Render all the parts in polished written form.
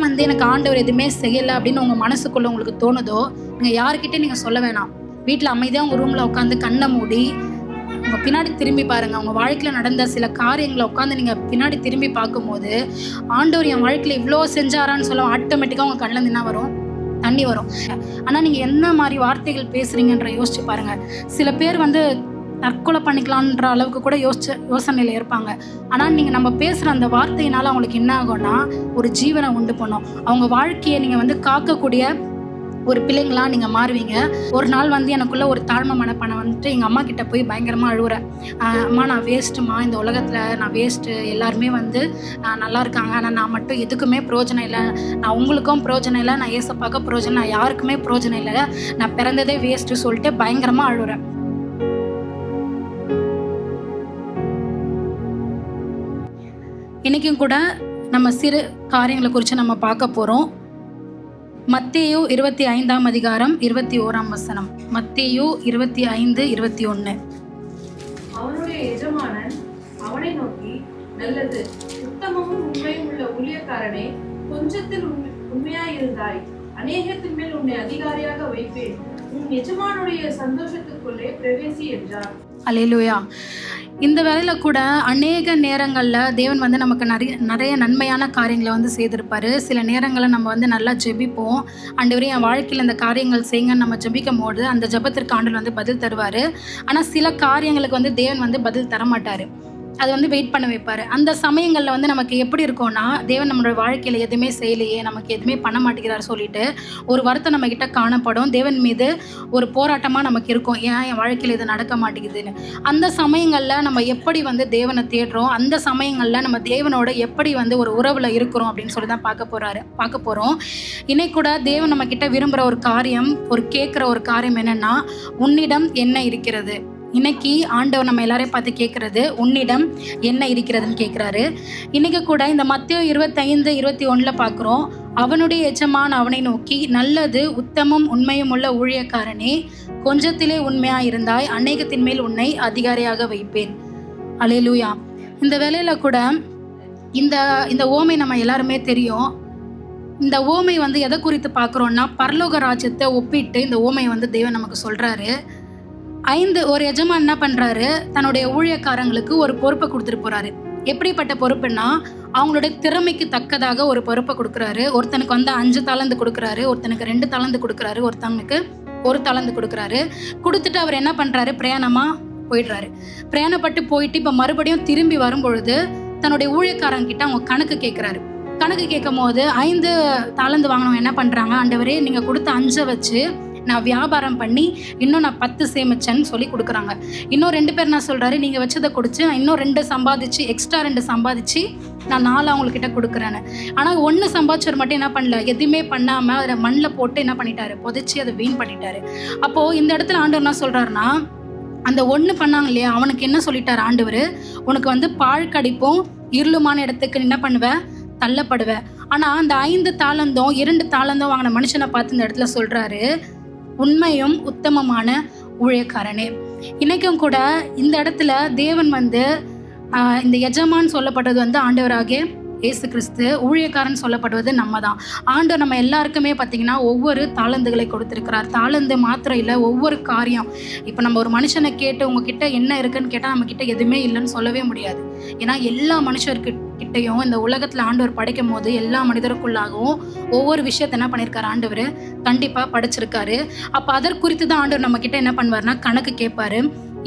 எப்போல்லாம் வந்து எனக்கு ஆண்டவர் எதுவுமே செய்யலை அப்படின்னு உங்கள் மனசுக்குள்ளே உங்களுக்கு தோணுதோ, நீங்கள் யாருக்கிட்டே நீங்கள் சொல்ல வேணாம். வீட்டில் அமைதியாக உங்கள் ரூமில் உட்காந்து கண்ணை மூடி உங்கள் பின்னாடி திரும்பி பாருங்கள். உங்கள் வாழ்க்கையில் நடந்த சில காரியங்களை உட்காந்து நீங்கள் பின்னாடி திரும்பி பார்க்கும்போது, ஆண்டவர் என் வாழ்க்கையில் இவ்வளோ செஞ்சாரான்னு சொல்ல ஆட்டோமேட்டிக்காக உங்கள் கண்ணில் என்ன வரும்? தண்ணி வரும். ஆனால் நீங்கள் என்ன மாதிரி வார்த்தைகள் பேசுகிறீங்கன்ற யோசிச்சு பாருங்கள். சில பேர் வந்து தற்கொலை பண்ணிக்கலான்ற அளவுக்கு கூட யோசனையில் இருப்பாங்க. ஆனால் நீங்கள் நம்ம பேசுகிற அந்த வார்த்தையினால் அவங்களுக்கு என்ன ஆகும்னா, ஒரு ஜீவனை உண்டு பண்ணும். அவங்க வாழ்க்கையை நீங்கள் வந்து காக்கக்கூடிய ஒரு பிள்ளைங்களா நீங்கள் மாறுவீங்க. ஒரு நாள் வந்து எனக்குள்ள ஒரு தாழ்மை மனப்பானை வந்துட்டு எங்கள் அம்மா கிட்ட போய் பயங்கரமாக அழுவுறேன். அம்மா நான் வேஸ்ட்டுமா, இந்த உலகத்தில் நான் வேஸ்ட்டு, எல்லாருமே வந்து நல்லா இருக்காங்க, ஆனால் நான் மட்டும் எதுக்குமே பிரயோஜனம் இல்லை, நான் உங்களுக்கும் பிரயோஜனம் இல்லை, நான் ஏசப்பாக்க பிரயோஜனம், நான் யாருக்குமே பிரயோஜனம் இல்லை, நான் பிறந்ததே வேஸ்ட்டு சொல்லிட்டு பயங்கரமாக அழுவுறேன். இன்றைக்கும் கூட நம்ம சிறு காரியங்களை குறித்து நம்ம பார்க்க போகிறோம். மத்தேயு 25ஆம் அதிகாரம் 21ஆம் வசனம். மத்தேயு 25:21. அவனுடைய எஜமானன் அவனை நோக்கி, நல்லது, உத்தமமும் உண்மையும் உள்ள ஊழியக்காரனே, கொஞ்சத்தில் உண்மையாயிருந்தாய், அநேகத்தின் மேல் உன்னை அதிகாரியாக வைப்பேன், உன் எஜமானுடைய சந்தோஷத்துக்குள்ளே பிரவேசி என்றார். அல்லேலூயா. இந்த வேளையில் கூட அநேக நேரங்களில் தேவன் வந்து நமக்கு நிறைய நன்மையான காரியங்களை வந்து செய்திருப்பார். சில நேரங்களில் நம்ம வந்து நல்லா ஜெபிப்போம். ஆண்டவரே என் வாழ்க்கையில் இந்த காரியங்கள் செய்யுங்கன்னு நம்ம ஜெபிக்கும் போது அந்த ஜெபத்திற்கு ஆண்டவர் வந்து பதில் தருவார். ஆனால் சில காரியங்களுக்கு வந்து தேவன் வந்து பதில் தரமாட்டார். அது வந்து வெயிட் பண்ண வைப்பார். அந்த சமயங்களில் வந்து நமக்கு எப்படி இருக்கும்னா, தேவன் நம்மளோட வாழ்க்கையில் எதுவுமே செய்யலையே, நமக்கு எதுவுமே பண்ண மாட்டேங்கிறார் சொல்லிட்டு ஒரு வருத்தம் நம்மக்கிட்ட காணப்படும். தேவன் மீது ஒரு போராட்டமாக நமக்கு இருக்கும், ஏன் என் வாழ்க்கையில் இது நடக்க மாட்டேங்குதுன்னு. அந்த சமயங்களில் நம்ம எப்படி வந்து தேவனை தேடுறோம், அந்த சமயங்களில் நம்ம தேவனோட எப்படி வந்து ஒரு உறவில் இருக்கிறோம் அப்படின்னு சொல்லி தான் பார்க்க போகிறோம். இன்னைக்கு கூட தேவன் நம்மக்கிட்ட விரும்புகிற ஒரு காரியம், கேட்குற ஒரு காரியம் என்னென்னா, உன்னிடம் என்ன இருக்கிறது. இன்னைக்கு ஆண்டவர் நம்ம எல்லாரையும் பார்த்து கேட்குறது, உன்னிடம் என்ன இருக்கிறதுன்னு கேட்குறாரு. இன்னைக்கு கூட இந்த மத்தேயு 25:21 பார்க்குறோம். அவனுடைய எஜமான் அவனை நோக்கி, நல்லது, உத்தமம் உண்மையும் உள்ள ஊழியக்காரனே, கொஞ்சத்திலே உண்மையாக இருந்தாய், அநேகத்தின் மேல் உன்னை அதிகாரியாக வைப்பேன். அல்லேலூயா. இந்த வேளையில் கூட இந்த ஓமை நம்ம எல்லாருமே தெரியும். இந்த ஓமை வந்து எதை குறித்து பார்க்குறோன்னா, பரலோக ராஜ்யத்தை ஒப்பிட்டு இந்த ஓமை வந்து தேவன் நமக்கு சொல்கிறாரு. ஒரு எஜமான் என்ன பண்ணுறாரு, தன்னுடைய ஊழியக்காரங்களுக்கு ஒரு பொறுப்பை கொடுத்துட்டு போகிறாரு. எப்படிப்பட்ட பொறுப்புன்னா, அவங்களுடைய திறமைக்கு தக்கதாக ஒரு பொறுப்பை கொடுக்குறாரு. ஒருத்தனுக்கு வந்து 5 தாலந்து கொடுக்குறாரு, ஒருத்தனுக்கு 2 தாலந்து கொடுக்குறாரு, ஒருத்தனுக்கு 1 தாலந்து கொடுக்குறாரு. கொடுத்துட்டு அவர் என்ன பண்ணுறாரு, பிரயாணமாக போயிடுறாரு. பிரயாணப்பட்டு போயிட்டு இப்போ மறுபடியும் திரும்பி வரும்பொழுது தன்னுடைய ஊழியக்காரங்கிட்ட அவங்க கணக்கு கேட்குறாரு. கணக்கு கேட்கும் போது 5 தாலந்து வாங்கினவங்க என்ன பண்ணுறாங்க, ஆண்டவரே நீங்கள் கொடுத்த 5 வச்சு நான் வியாபாரம் பண்ணி இன்னும் நான் 10 சேமிச்சேன்னு சொல்லி கொடுக்குறாங்க. இன்னும் 2 பேர் நான் சொல்கிறாரு, நீங்கள் வச்சதை கொடுத்து நான் இன்னும் 2 சம்பாதிச்சு, எக்ஸ்ட்ரா 2 சம்பாதிச்சு நான் 4 அவங்கக்கிட்ட கொடுக்குறேன்னு. ஆனால் 1 சம்பாதிச்சவர் மட்டும் என்ன பண்ணல, எதுவுமே பண்ணாமல் அதை மண்ணில் போட்டு என்ன பண்ணிட்டாரு, புதைச்சி அதை வீண் பண்ணிட்டாரு. அப்போது இந்த இடத்துல ஆண்டவர் என்ன சொல்கிறாருன்னா, அந்த 1 பண்ணாங்க இல்லையா, அவனுக்கு என்ன சொல்லிட்டார் ஆண்டவர், உனக்கு வந்து பாழ் கடிப்பும் இருளுமான இடத்துக்கு என்ன பண்ணுவேன், தள்ளப்படுவேன். ஆனால் அந்த 5 தாளந்தும் 2 தாளந்தும் வாங்கின மனுஷனை பார்த்து இந்த இடத்துல சொல்கிறாரு, உண்மையும் உத்தமமான ஊழியக்காரனே. இன்னைக்கும் கூட இந்த இடத்துல தேவன் வந்து இந்த எஜமான் சொல்லப்படுறது வந்து ஆண்டவராகிய இயேசு கிறிஸ்து, ஊழியக்காரன் சொல்லப்படுவது நம்ம தான். ஆண்டவர் நம்ம எல்லாருக்குமே பார்த்திங்கன்னா ஒவ்வொரு தாளந்துகளை கொடுத்துருக்கிறார். தாளந்து மாத்திரம் இல்லை, ஒவ்வொரு காரியம். இப்போ நம்ம ஒரு மனுஷனை கேட்டு உங்ககிட்ட என்ன இருக்குன்னு கேட்டால் நம்மக்கிட்ட எதுவுமே இல்லைன்னு சொல்லவே முடியாது. ஏன்னா எல்லா மனுஷர்கிட்டையும் இந்த உலகத்தில் ஆண்டவர் படைக்கும் போது எல்லா மனிதருக்குள்ளாகவும் ஒவ்வொரு விஷயத்தை என்ன பண்ணியிருக்காரு, ஆண்டவர் கண்டிப்பாக படைச்சிருக்காரு. அப்போ அதற்குறித்து தான் ஆண்டவர் நம்மக்கிட்ட என்ன பண்ணுவார்னா கணக்கு கேட்பாரு.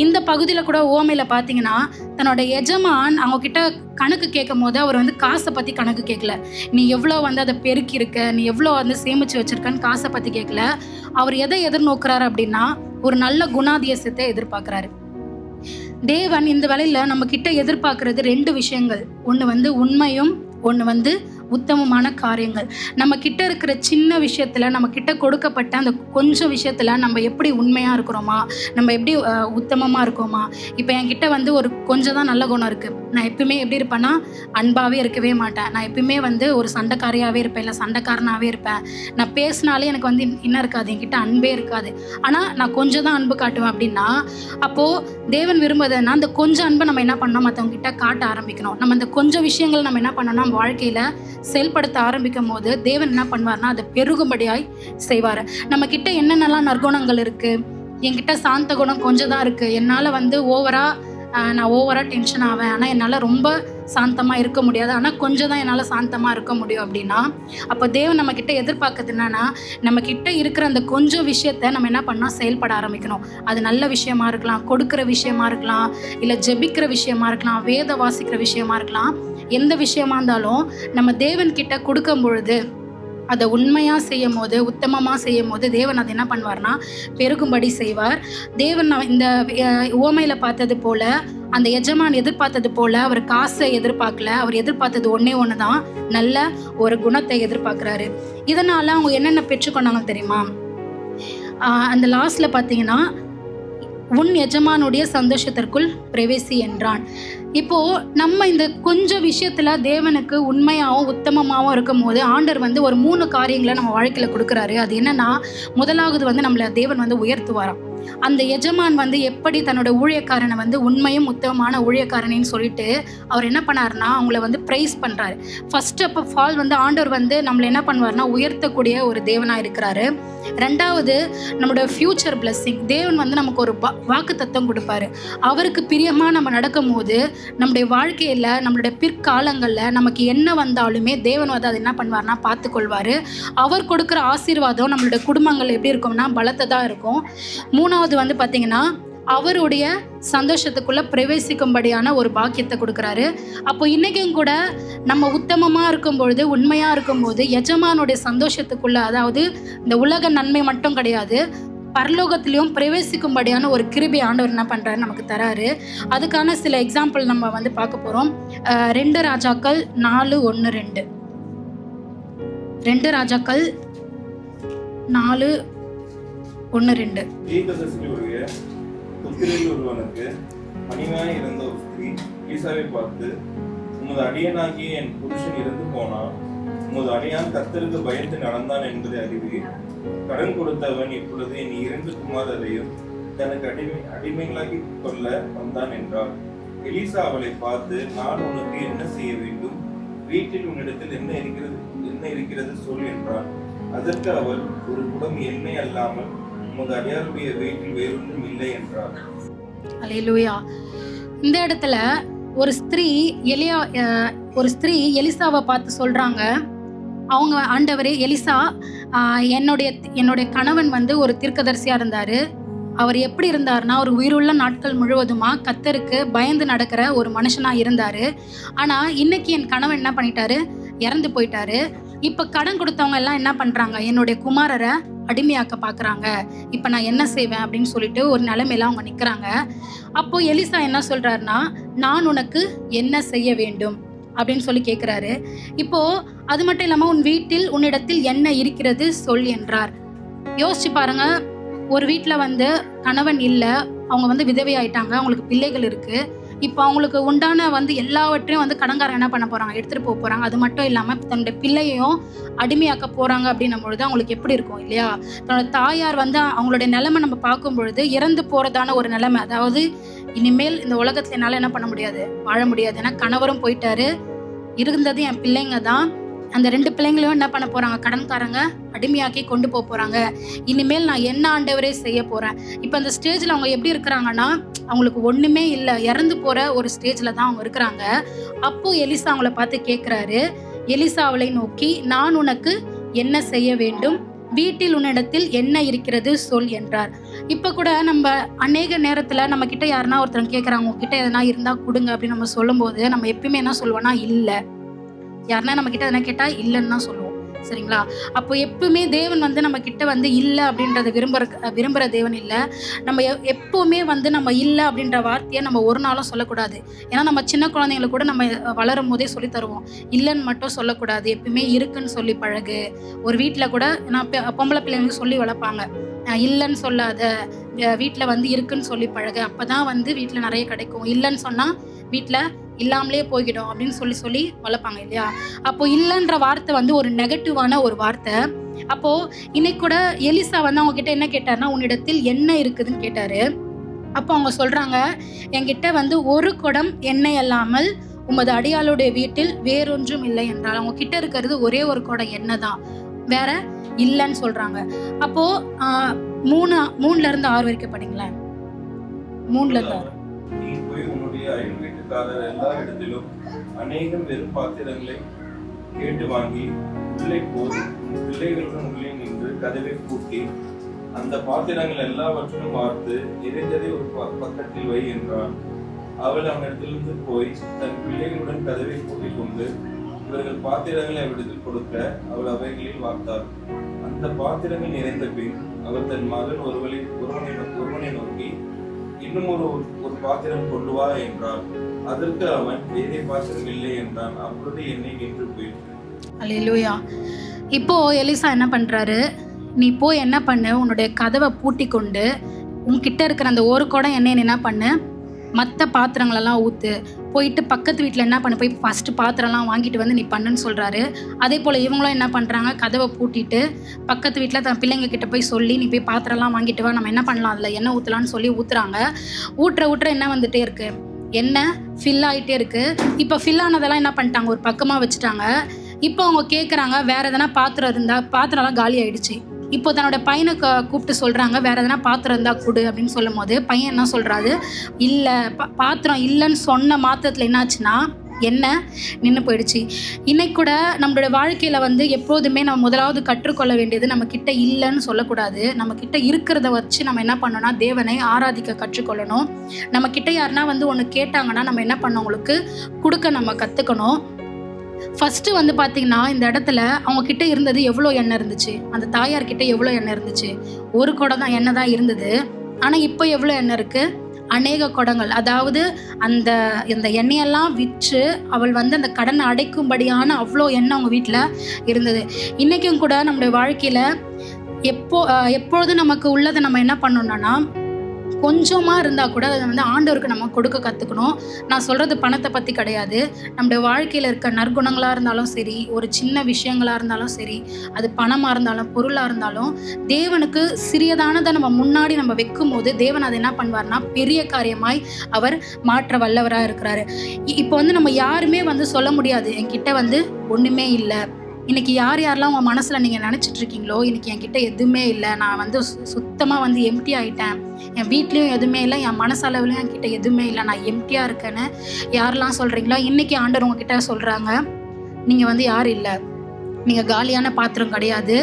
இந்த பகுதியில் கூட ஓமையில் பார்த்தீங்கன்னா, தன்னோட எஜமான் அவங்கக்கிட்ட கணக்கு கேட்கும் போது அவர் வந்து காசை பற்றி கணக்கு கேட்கல. நீ எவ்வளோ வந்து அதை பெருக்கி இருக்க, நீ எவ்வளோ வந்து சேமித்து வச்சுருக்கன்னு காசை பற்றி கேட்கல. அவர் எதை எதிர்நோக்குறாரு அப்படின்னா, ஒரு நல்ல குணாதிசயத்தை எதிர்பார்க்குறாரு. தேவன் இந்த வேளையில் நம்ம கிட்ட எதிர்பார்க்கறது 2 விஷயங்கள். ஒன்று வந்து உண்மையும், ஒன்று வந்து உத்தமமான காரியங்கள். நம்ம கிட்ட இருக்கிற சின்ன விஷயத்தில், நம்ம கிட்ட கொடுக்கப்பட்ட அந்த கொஞ்சம் விஷயத்தில் நம்ம எப்படி உண்மையாக இருக்கிறோமா, நம்ம எப்படி உத்தமமாக இருக்கோமா. இப்போ என்கிட்ட வந்து ஒரு கொஞ்சம் தான் நல்ல குணம் இருக்குது, நான் எப்பவுமே எப்படி இருப்பேன்னா அன்பாகவே இருக்கவே மாட்டேன். நான் எப்பவுமே வந்து ஒரு சண்டைக்காரியாகவே இருப்பேன், இல்லை சண்டைக்காரனாகவே இருப்பேன். நான் பேசினாலே எனக்கு வந்து என்ன இருக்காது, என்கிட்ட அன்பே இருக்காது. ஆனால் நான் கொஞ்சம் தான் அன்பு காட்டுவேன் அப்படின்னா, அப்போது தேவன் விரும்புறதுன்னா அந்த கொஞ்சம் அன்பை நம்ம என்ன பண்ணோம், மற்றவங்க கிட்ட காட்ட ஆரம்பிக்கணும். நம்ம அந்த கொஞ்சம் விஷயங்கள் நம்ம என்ன பண்ணோம்னா நம்ம வாழ்க்கையில் செயல்படுத்த ஆரம்பிக்கும் போது தேவன் என்ன பண்ணுவார்னா அதை பெருகும்படியாய் செய்வார். நம்ம கிட்ட என்னென்னலாம் நற்குணங்கள் இருக்குது, என்கிட்ட சாந்த குணம் கொஞ்சம் தான் இருக்குது, என்னால் வந்து நான் ஓவராக டென்ஷன் ஆவேன், ஆனால் என்னால் ரொம்ப சாந்தமாக இருக்க முடியாது, ஆனால் கொஞ்சம் தான் என்னால் சாந்தமாக இருக்க முடியும் அப்படின்னா, அப்போ தேவன் நம்மக்கிட்ட எதிர்பார்க்கறது என்னன்னா, நம்மக்கிட்ட இருக்கிற அந்த கொஞ்சம் விஷயத்த நம்ம என்ன பண்ணால் செயல்பட ஆரம்பிக்கணும். அது நல்ல விஷயமா இருக்கலாம், கொடுக்குற விஷயமா இருக்கலாம், இல்லை ஜெபிக்கிற விஷயமா இருக்கலாம், வேத வாசிக்கிற விஷயமா இருக்கலாம். எந்த விஷயமா இருந்தாலும் நம்ம தேவன்கிட்ட கொடுக்கும் பொழுது அதை உண்மையாக செய்யும் போது, உத்தமமாக செய்யும் போது தேவன் அதை என்ன பண்ணுவார்னா பெருகும்படி செய்வார். தேவன் இந்த உவமையில் பார்த்தது போல, அந்த எஜமான் எதிர்பார்த்தது போல அவர் காசை எதிர்பார்க்கல. அவர் எதிர்பார்த்தது ஒன்று தான், நல்ல ஒரு குணத்தை எதிர்பார்க்குறாரு. இதனால் அவங்க என்னென்ன பெற்றுக்கொண்டாங்க தெரியுமா? அந்த லாஸ்ட்ல பார்த்தீங்கன்னா, உன் எஜமானுடைய சந்தோஷத்திற்குள் பிரவேசி என்றான். இப்போ நம்ம இந்த கொஞ்சம் விஷயத்துல தேவனுக்கு உண்மையாகவும் உத்தமமாகவும் இருக்கும் போது ஆண்டவர் வந்து ஒரு 3 காரியங்களை நம்ம வாழ்க்கையில கொடுக்குறாரு. அது என்னன்னா, முதலாவது வந்து நம்மளை தேவன் வந்து உயர்த்துவாராம். அந்த எஜமான் வந்து எப்படி தன்னோட ஊழியக்காரனை வந்து உண்மையும் உத்தமமான ஊழியக்காரனின்னு சொல்லிட்டு அவர் என்ன பண்ணாருன்னா அவங்கள வந்து பிரைஸ் பண்றாரு. ஃபர்ஸ்ட் ஆஃப் ஆல் வந்து ஆண்டவர் வந்து நம்மளை என்ன பண்ணுவார்னா உயர்த்தக்கூடிய ஒரு தேவனா இருக்கிறாரு. ரெண்டாவது, நம்மளோட ஃபியூச்சர் பிளெஸ்ஸிங். தேவன் வந்து நமக்கு ஒரு வாக்கு தத்துவம் கொடுப்பாரு. அவருக்கு பிரியமா நம்ம நடக்கும் போது நம்முடைய வாழ்க்கையில நம்மளுடைய பிற்காலங்கள்ல நமக்கு என்ன வந்தாலுமே தேவன் வந்து அதை என்ன பண்ணுவார்னா பார்த்து கொள்வாரு. அவர் கொடுக்குற ஆசீர்வாதம் நம்மளுடைய குடும்பங்கள் எப்படி இருக்கும்னா பலத்தை தான் இருக்கும். மூணாவது வந்து பார்த்தீங்கன்னா, அவருடைய சந்தோஷத்துக்குள்ள பிரவேசிக்கும்படியான ஒரு பாக்கியத்தை கொடுக்குறாரு. அப்போ இன்னைக்கும் கூட நம்ம உத்தமமா இருக்கும் பொழுது, உண்மையா இருக்கும் போது எஜமானுடைய சந்தோஷத்துக்குள்ள, அதாவது இந்த உலக நன்மை மட்டும் கிடையாது, பரலோகத்திலையும் பிரவேசிக்கும்படியான ஒரு கிருபை ஆண்டவர் என்ன பண்றாரு நமக்கு தராரு. அதுக்கான சில எக்ஸாம்பிள் நம்ம வந்து பார்க்க போறோம். 2 ராஜாக்கள் 4:1-2. 2 ராஜாக்கள் 4:1-2. தீர்க்கதரிசிகளுடைய புத்திரரில் ஒருவனுக்கு மணிமாய் இருந்த ஒரு ஸ்திரீ ஈசாவை பார்த்து, உமது அடியனாகிய என் புருஷன் இறந்து போனான், உமது அடியான் கர்த்தருக்கு பயந்து நடந்தான் என்பதை அறிவீர். கடன் கொடுத்தவன் இப்பொழுது என் 2 குமாரரையும் தனக்கு அடிமைகளாக்கி கொள்ள வந்தான் என்றார். எலிசா அவளை பார்த்து, நான் உனக்கு என்ன செய்ய வேண்டும்? வீட்டில் உன்னிடத்தில் என்ன இருக்கிறது சொல் என்றான். அதற்கு அவள், ஒரு குடம் எண்ணெய் அல்லாமல் உமது அடியாருடைய வீட்டில் வேறொன்றும் இல்லை என்றார். அல்லேலூயா. இந்த இடத்துல ஒரு ஸ்திரீ எலிசாவை பார்த்து சொல்றாங்க, அவங்க ஆண்டவரே எலிசா, என்னுடைய கணவன் வந்து ஒரு தீர்க்கதரிசியா இருந்தாரு. அவர் எப்படி இருந்தாருன்னா, ஒரு உயிருள்ள நாட்கள் முழுவதுமா கர்த்தருக்கு பயந்து நடக்கிற ஒரு மனுஷனா இருந்தாரு. ஆனா இன்னைக்கு என் கணவன் என்ன பண்ணிட்டாரு, இறந்து போயிட்டாரு. இப்ப கடன் கொடுத்தவங்க எல்லாம் என்ன பண்றாங்க, என்னுடைய குமாரரை அடிமையாக்க பாக்குறாங்க. இப்ப நான் என்ன செய்வேன் அப்படின்னு சொல்லிட்டு ஒரு நிலைமையில அவங்க நிக்கிறாங்க. அப்போ எலிசா என்ன சொல்றாருன்னா, நான் உனக்கு என்ன செய்ய வேண்டும் அப்படின்னு சொல்லி கேட்கிறாரு. இப்போ அது மட்டும் இல்லாம, உன் வீட்டில் உன்னிடத்தில் என்ன இருக்கிறது சொல் என்றார். யோசிச்சு பாருங்க, ஒரு வீட்டில் வந்து கணவன் இல்லை, அவங்க வந்து விதவை ஆயிட்டாங்க, அவங்களுக்கு பிள்ளைகள் இருக்கு. இப்போ அவங்களுக்கு உண்டான வந்து எல்லாவற்றையும் வந்து கடன்காரங்க என்ன பண்ண போறாங்க, எடுத்துட்டு போறாங்க. அது மட்டும் இல்லாம தன்னுடைய பிள்ளையையும் அடிமையாக்க போறாங்க அப்படின்னும் பொழுது அவங்களுக்கு எப்படி இருக்கும் இல்லையா? தன்னோட தாயார் வந்து அவங்களுடைய நிலைமை நம்ம பார்க்கும் பொழுது இறந்து போறதான ஒரு நிலைமை. அதாவது இனிமேல் இந்த உலகத்துல என்னால என்ன பண்ண முடியாது, வாழ முடியாது. ஏன்னா கணவரும் போயிட்டாரு, இருந்தது என் பிள்ளைங்க தான். அந்த 2 பிள்ளைங்களையும் என்ன பண்ண போறாங்க, கடன்காரங்க அடிமையாக்கி கொண்டு போறாங்க. இனிமேல் நான் என்ன ஆண்டவரே செய்ய போறேன். இப்போ அந்த ஸ்டேஜ்ல அவங்க எப்படி இருக்கிறாங்கன்னா, அவங்களுக்கு ஒண்ணுமே இல்லை, இறந்து போற ஒரு ஸ்டேஜ்ல தான் அவங்க இருக்கிறாங்க. அப்போ எலிசா அவங்கள பார்த்து கேட்கிறாரு. எலிசா அவளை நோக்கி, நான் உனக்கு என்ன செய்ய வேண்டும்? வீட்டில் உன்னிடத்தில் என்ன இருக்கிறது சொல் என்றார். இப்ப கூட நம்ம அநேக நேரத்துல நம்ம கிட்ட யாருன்னா ஒருத்தர் கேட்கறாங்க, உங்ககிட்ட எதனா இருந்தா கொடுங்க அப்படின்னு நம்ம சொல்லும் போது நம்ம எப்பயுமே என்ன சொல்லுவோம்னா, இல்லை. யாருன்னா நம்ம கிட்ட எதனா கேட்டா இல்லைன்னு தான் சொல்லுவோம், சரிங்களா? அப்போ எப்பவுமே தேவன் வந்து நம்ம கிட்ட வந்து இல்லை அப்படின்றத விரும்புகிற தேவன் இல்லை. நம்ம எப்பவுமே வந்து நம்ம இல்லை அப்படின்ற வார்த்தையை நம்ம ஒரு நாளும் சொல்லக்கூடாது. ஏன்னா நம்ம சின்ன குழந்தைங்களை கூட நம்ம வளரும் போதே சொல்லி தருவோம், இல்லைன்னு மட்டும் சொல்லக்கூடாது, எப்பவுமே இருக்குன்னு சொல்லி பழகு. ஒரு வீட்டில் கூட நான் பொம்பளை பிள்ளைங்களுக்கு சொல்லி வளர்ப்பாங்க, இல்லைன்னு சொல்லாத, வீட்டில் வந்து இருக்குன்னு சொல்லி பழகு, அப்போ தான் வந்து வீட்டில் நிறைய கிடைக்கும். இல்லைன்னு சொன்னால் வீட்டில் இல்லாமலே போய்கிடும் அப்படின்னு சொல்லி வளர்ப்பாங்க இல்லையா. அப்போ இல்லைன்ற வார்த்தை வந்து ஒரு நெகட்டிவான ஒரு வார்த்தை. அப்போ இன்னைக்கு கூட எலிசா வந்து அவங்க கிட்ட என்ன கேட்டாருன்னா, உன்னிடத்தில் என்ன இருக்குதுன்னு கேட்டாரு. அப்போ அவங்க சொல்றாங்க, என்கிட்ட வந்து ஒரு குடம் எண்ணெய் அல்லாமல் உமது அடியாளுடைய வீட்டில் வேறொன்றும் இல்லை என்றால். அவங்க கிட்ட இருக்கிறது ஒரே ஒரு குடம் எண்ணெய் தான், வேற இல்லைன்னு சொல்றாங்க. அப்போ 3-6 வரைக்கும் படிங்களேன். 3-6. நீ போய் உன்னுடைய அயல் வீட்டுக்காரர் எல்லா இடத்திலும் அநேகம் வெறும் பாத்திரங்களை கேட்டு வாங்கி உள்ளே போய் உன் பிள்ளைகளுடன் உள்ளே நின்று கதவை பூட்டி அந்த பாத்திரங்கள் எல்லாவற்றிலும் பார்த்து நிறைந்ததை ஒரு பக்கத்தில் வை என்றான். அவள் அவனிடத்திலிருந்து போய் தன் பிள்ளைகளுடன் கதவை பூட்டிக் கொண்டு இவர்கள் பாத்திரங்களை அவரிடத்தில் கொடுக்க அவள் அவைகளில் வார்த்தாள். அந்த பாத்திரங்கள் நிறைந்த பின் அவர் தன் மகன் ஒருவனை நோக்கி இன்னும் ஒரு பாத்திரம் கொண்டு வா என்றார். அதற்கு அவன் வேறே பாத்திரம் இல்லை என்றான். அப்பொழுது எண்ணெய் நின்று போயிற்று. அல்லேலூயா. இப்போ எலிசா என்ன பண்றாரு, நீ போய் என்ன பண்ணு, உன்னுடைய கதவை பூட்டி கொண்டு உன்கிட்ட இருக்கிற அந்த ஒரு குடம் எண்ணெய் என்ன பண்ணு, மற்ற பாத்திரங்களெல்லாம் ஊற்று, போயிட்டு பக்கத்து வீட்டில் என்ன பண்ணு, போய் ஃபஸ்ட்டு பாத்திரம்லாம் வாங்கிட்டு வந்து நீ பண்ணுன்னு சொல்கிறாரு. அதே போல் இவங்களும் என்ன பண்ணுறாங்க, கதவை பூட்டிட்டு பக்கத்து வீட்டில் தன் பிள்ளைங்க கிட்ட போய் சொல்லி நீ போய் பாத்திரம்லாம் வாங்கிட்டு வா, நம்ம என்ன பண்ணலாம், அதில் எண்ணெய் ஊற்றலான்னு சொல்லி ஊற்றுறாங்க. ஊற்ற என்ன வந்துகிட்டே இருக்குது, எண்ணெய் ஃபில் ஆகிட்டே இருக்குது. இப்போ ஃபில் ஆனதெல்லாம் என்ன பண்ணிட்டாங்க, ஒரு பக்கமாக வச்சுட்டாங்க. இப்போ அவங்க கேட்குறாங்க, வேறு எதனா பாத்திரம் இருந்தால், பாத்திரம்லாம் காலி ஆகிடுச்சு. இப்போ தன்னோட பையனை கூப்பிட்டு சொல்கிறாங்க, வேறு எதனா பாத்திரம் இருந்தால் கொடு அப்படின்னு சொல்லும் போது பையன் என்ன சொல்கிறாரு, இல்லை பாத்திரம் இல்லைன்னு சொன்ன மாத்திரத்தில் என்னாச்சுன்னா என்ன நின்று போயிடுச்சு. இன்னைக்கு கூட நம்மளோட வாழ்க்கையில் வந்து எப்போதுமே நம்ம முதலாவது கற்றுக்கொள்ள வேண்டியது, நம்ம கிட்ட இல்லைன்னு சொல்லக்கூடாது. நம்ம கிட்ட இருக்கிறத வச்சு நம்ம என்ன பண்ணோம்னா தேவனை ஆராதிக்க கற்றுக்கொள்ளணும். நம்ம கிட்ட யாருன்னா வந்து ஒன்று கேட்டாங்கன்னா நம்ம என்ன பண்ணவங்களுக்கு கொடுக்க நம்ம கற்றுக்கணும். ஃபஸ்ட்டு வந்து பார்த்திங்கன்னா இந்த இடத்துல அவங்க கிட்ட இருந்தது எவ்வளோ எண்ணெய் இருந்துச்சு, அந்த தாயார்கிட்ட எவ்வளோ எண்ணெய் இருந்துச்சு, ஒரு குடம் தான் எண்ணெய் தான் இருந்தது. ஆனால் இப்போ எவ்வளோ எண்ணெய் இருக்குது, அநேக குடங்கள். அதாவது இந்த எண்ணெயெல்லாம் விற்று அவள் வந்து அந்த கடனை அடைக்கும்படியான அவ்வளோ எண்ணெய் அவங்க வீட்டில் இருந்தது. இன்றைக்கும் கூட நம்முடைய வாழ்க்கையில் எப்பொழுதும் நமக்கு உள்ளதை நம்ம என்ன பண்ணணும்னா, கொஞ்சமாக இருந்தால் கூட அதை வந்து ஆண்டவருக்கு நம்ம கொடுக்க கற்றுக்கணும். நான் சொல்கிறது பணத்தை பற்றி கிடையாது. நம்முடைய வாழ்க்கையில் இருக்க நற்குணங்களாக இருந்தாலும் சரி, ஒரு சின்ன விஷயங்களாக இருந்தாலும் சரி, அது பணமாக இருந்தாலும் பொருளாக இருந்தாலும், தேவனுக்கு சிறியதானதை நம்ம முன்னாடி நம்ம வைக்கும் போது தேவன் அதை என்ன பண்ணுவார்னா பெரிய காரியமாய் அவர் மாற்ற வல்லவராக இருக்கிறாரு. இப்போ வந்து நம்ம யாருமே வந்து சொல்ல முடியாது என்கிட்ட வந்து ஒன்றுமே இல்லை. இன்றைக்கி யாரெல்லாம் உங்கள் மனசில் நீங்கள் நினச்சிட்ருக்கீங்களோ, இன்றைக்கி என்கிட்ட எதுவுமே இல்லை, நான் வந்து சுத்தமாக வந்து எம்டி ஆகிட்டேன், என் வீட்லேயும் எதுவுமே இல்லை, என் மனசளவுலையும் என்கிட்ட எதுவுமே இல்லை, நான் எம்டியாக இருக்கேன்னு யாரெல்லாம் சொல்கிறீங்களோ, இன்றைக்கி ஆண்டவர் உங்ககிட்ட சொல்கிறாங்க, நீங்கள் வந்து யார் இல்லை, நீங்கள் காலியான பாத்திரம் கிடையாது,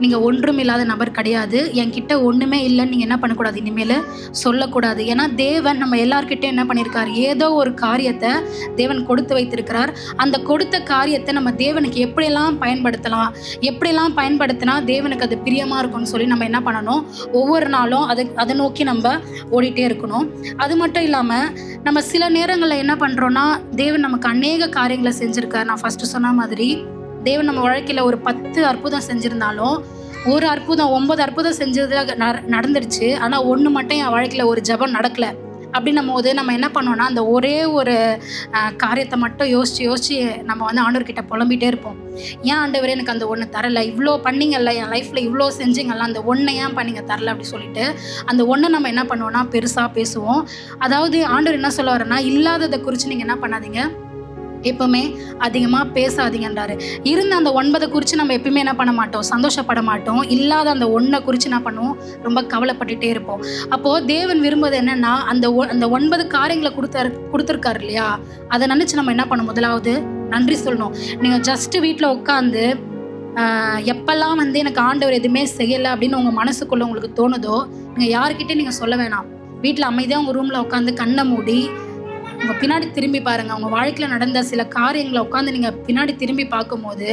நீங்கள் ஒன்றும் இல்லாத நபர் கிடையாது, என்கிட்ட ஒன்றுமே இல்லைன்னு நீங்கள் என்ன பண்ணக்கூடாது, இனிமேல் சொல்லக்கூடாது. ஏன்னா தேவன் நம்ம எல்லார்கிட்டையும் என்ன பண்ணியிருக்கார், ஏதோ ஒரு காரியத்தை தேவன் கொடுத்து வைத்திருக்கிறார். அந்த கொடுத்த காரியத்தை நம்ம தேவனுக்கு எப்படியெல்லாம் பயன்படுத்தினா தேவனுக்கு அது பிரியமாக இருக்கும்னு சொல்லி நம்ம என்ன பண்ணணும், ஒவ்வொரு நாளும் அதை நோக்கி நம்ம ஓடிட்டே இருக்கணும். அது மட்டும் இல்லாமல் நம்ம சில நேரங்களில் என்ன பண்ணுறோன்னா, தேவன் நமக்கு அநேக காரியங்களை செஞ்சுருக்கார். நான் ஃபஸ்ட்டு சொன்ன மாதிரி தேவன் நம்ம வாழ்க்கையில் ஒரு 10 அற்புதம் செஞ்சுருந்தாலும், ஒரு அற்புதம் 9 அற்புதம் செஞ்சதில் நடந்துடுச்சு, ஆனால் ஒன்று மட்டும் என் வாழ்க்கையில் ஒரு ஜெபம் நடக்கலை அப்படின்னும் போது நம்ம என்ன பண்ணோன்னா, அந்த ஒரே ஒரு காரியத்தை மட்டும் யோசித்து நம்ம வந்து ஆண்டவர்கிட்ட புலம்பிகிட்டே இருப்போம். ஏன் ஆண்டவரே எனக்கு அந்த ஒன்று தரலை, இவ்வளோ பண்ணிங்கல்ல, என் லைஃப்பில் இவ்வளோ செஞ்சிங்கல்ல, அந்த ஒன்றை ஏன் பண்ணிங்க தரலை அப்படி சொல்லிட்டு அந்த ஒன்றை நம்ம என்ன பண்ணுவோன்னா பெருசாக பேசுவோம். அதாவது ஆண்டவர் என்ன சொல்ல வரேன்னா, இல்லாததை குறித்து நீங்கள் என்ன பண்ணாதீங்க, எப்பவுமே அதிகமாக பேசாதீங்கன்றாரு. இருந்த அந்த 9 குறித்து நம்ம எப்பவுமே என்ன பண்ண மாட்டோம், சந்தோஷப்பட மாட்டோம். இல்லாத அந்த 1 குறித்து என்ன பண்ணுவோம், ரொம்ப கவலைப்பட்டுட்டே இருப்போம். அப்போது தேவன் விரும்புவது என்னென்னா, அந்த 9 காரியங்களை கொடுத்துருக்காரு இல்லையா, அதை நினச்சி நம்ம என்ன பண்ணணும், முதலாவது நன்றி சொல்லணும். நீங்கள் ஜஸ்ட்டு வீட்டில் உட்காந்து எப்பெல்லாம் வந்து எனக்கு ஆண்டவர் எதுவுமே செய்யலை அப்படின்னு உங்கள் மனசுக்குள்ளே உங்களுக்கு தோணுதோ, நீங்கள் யார்கிட்டே நீங்கள் சொல்ல வேணாம். வீட்டில் அமைதியாக உங்கள் ரூமில் உட்காந்து கண்ணை மூடி உங்கள் பின்னாடி திரும்பி பாருங்கள். உங்கள் வாழ்க்கையில் நடந்த சில காரியங்களை உட்காந்து நீங்கள் பின்னாடி திரும்பி பார்க்கும்போது,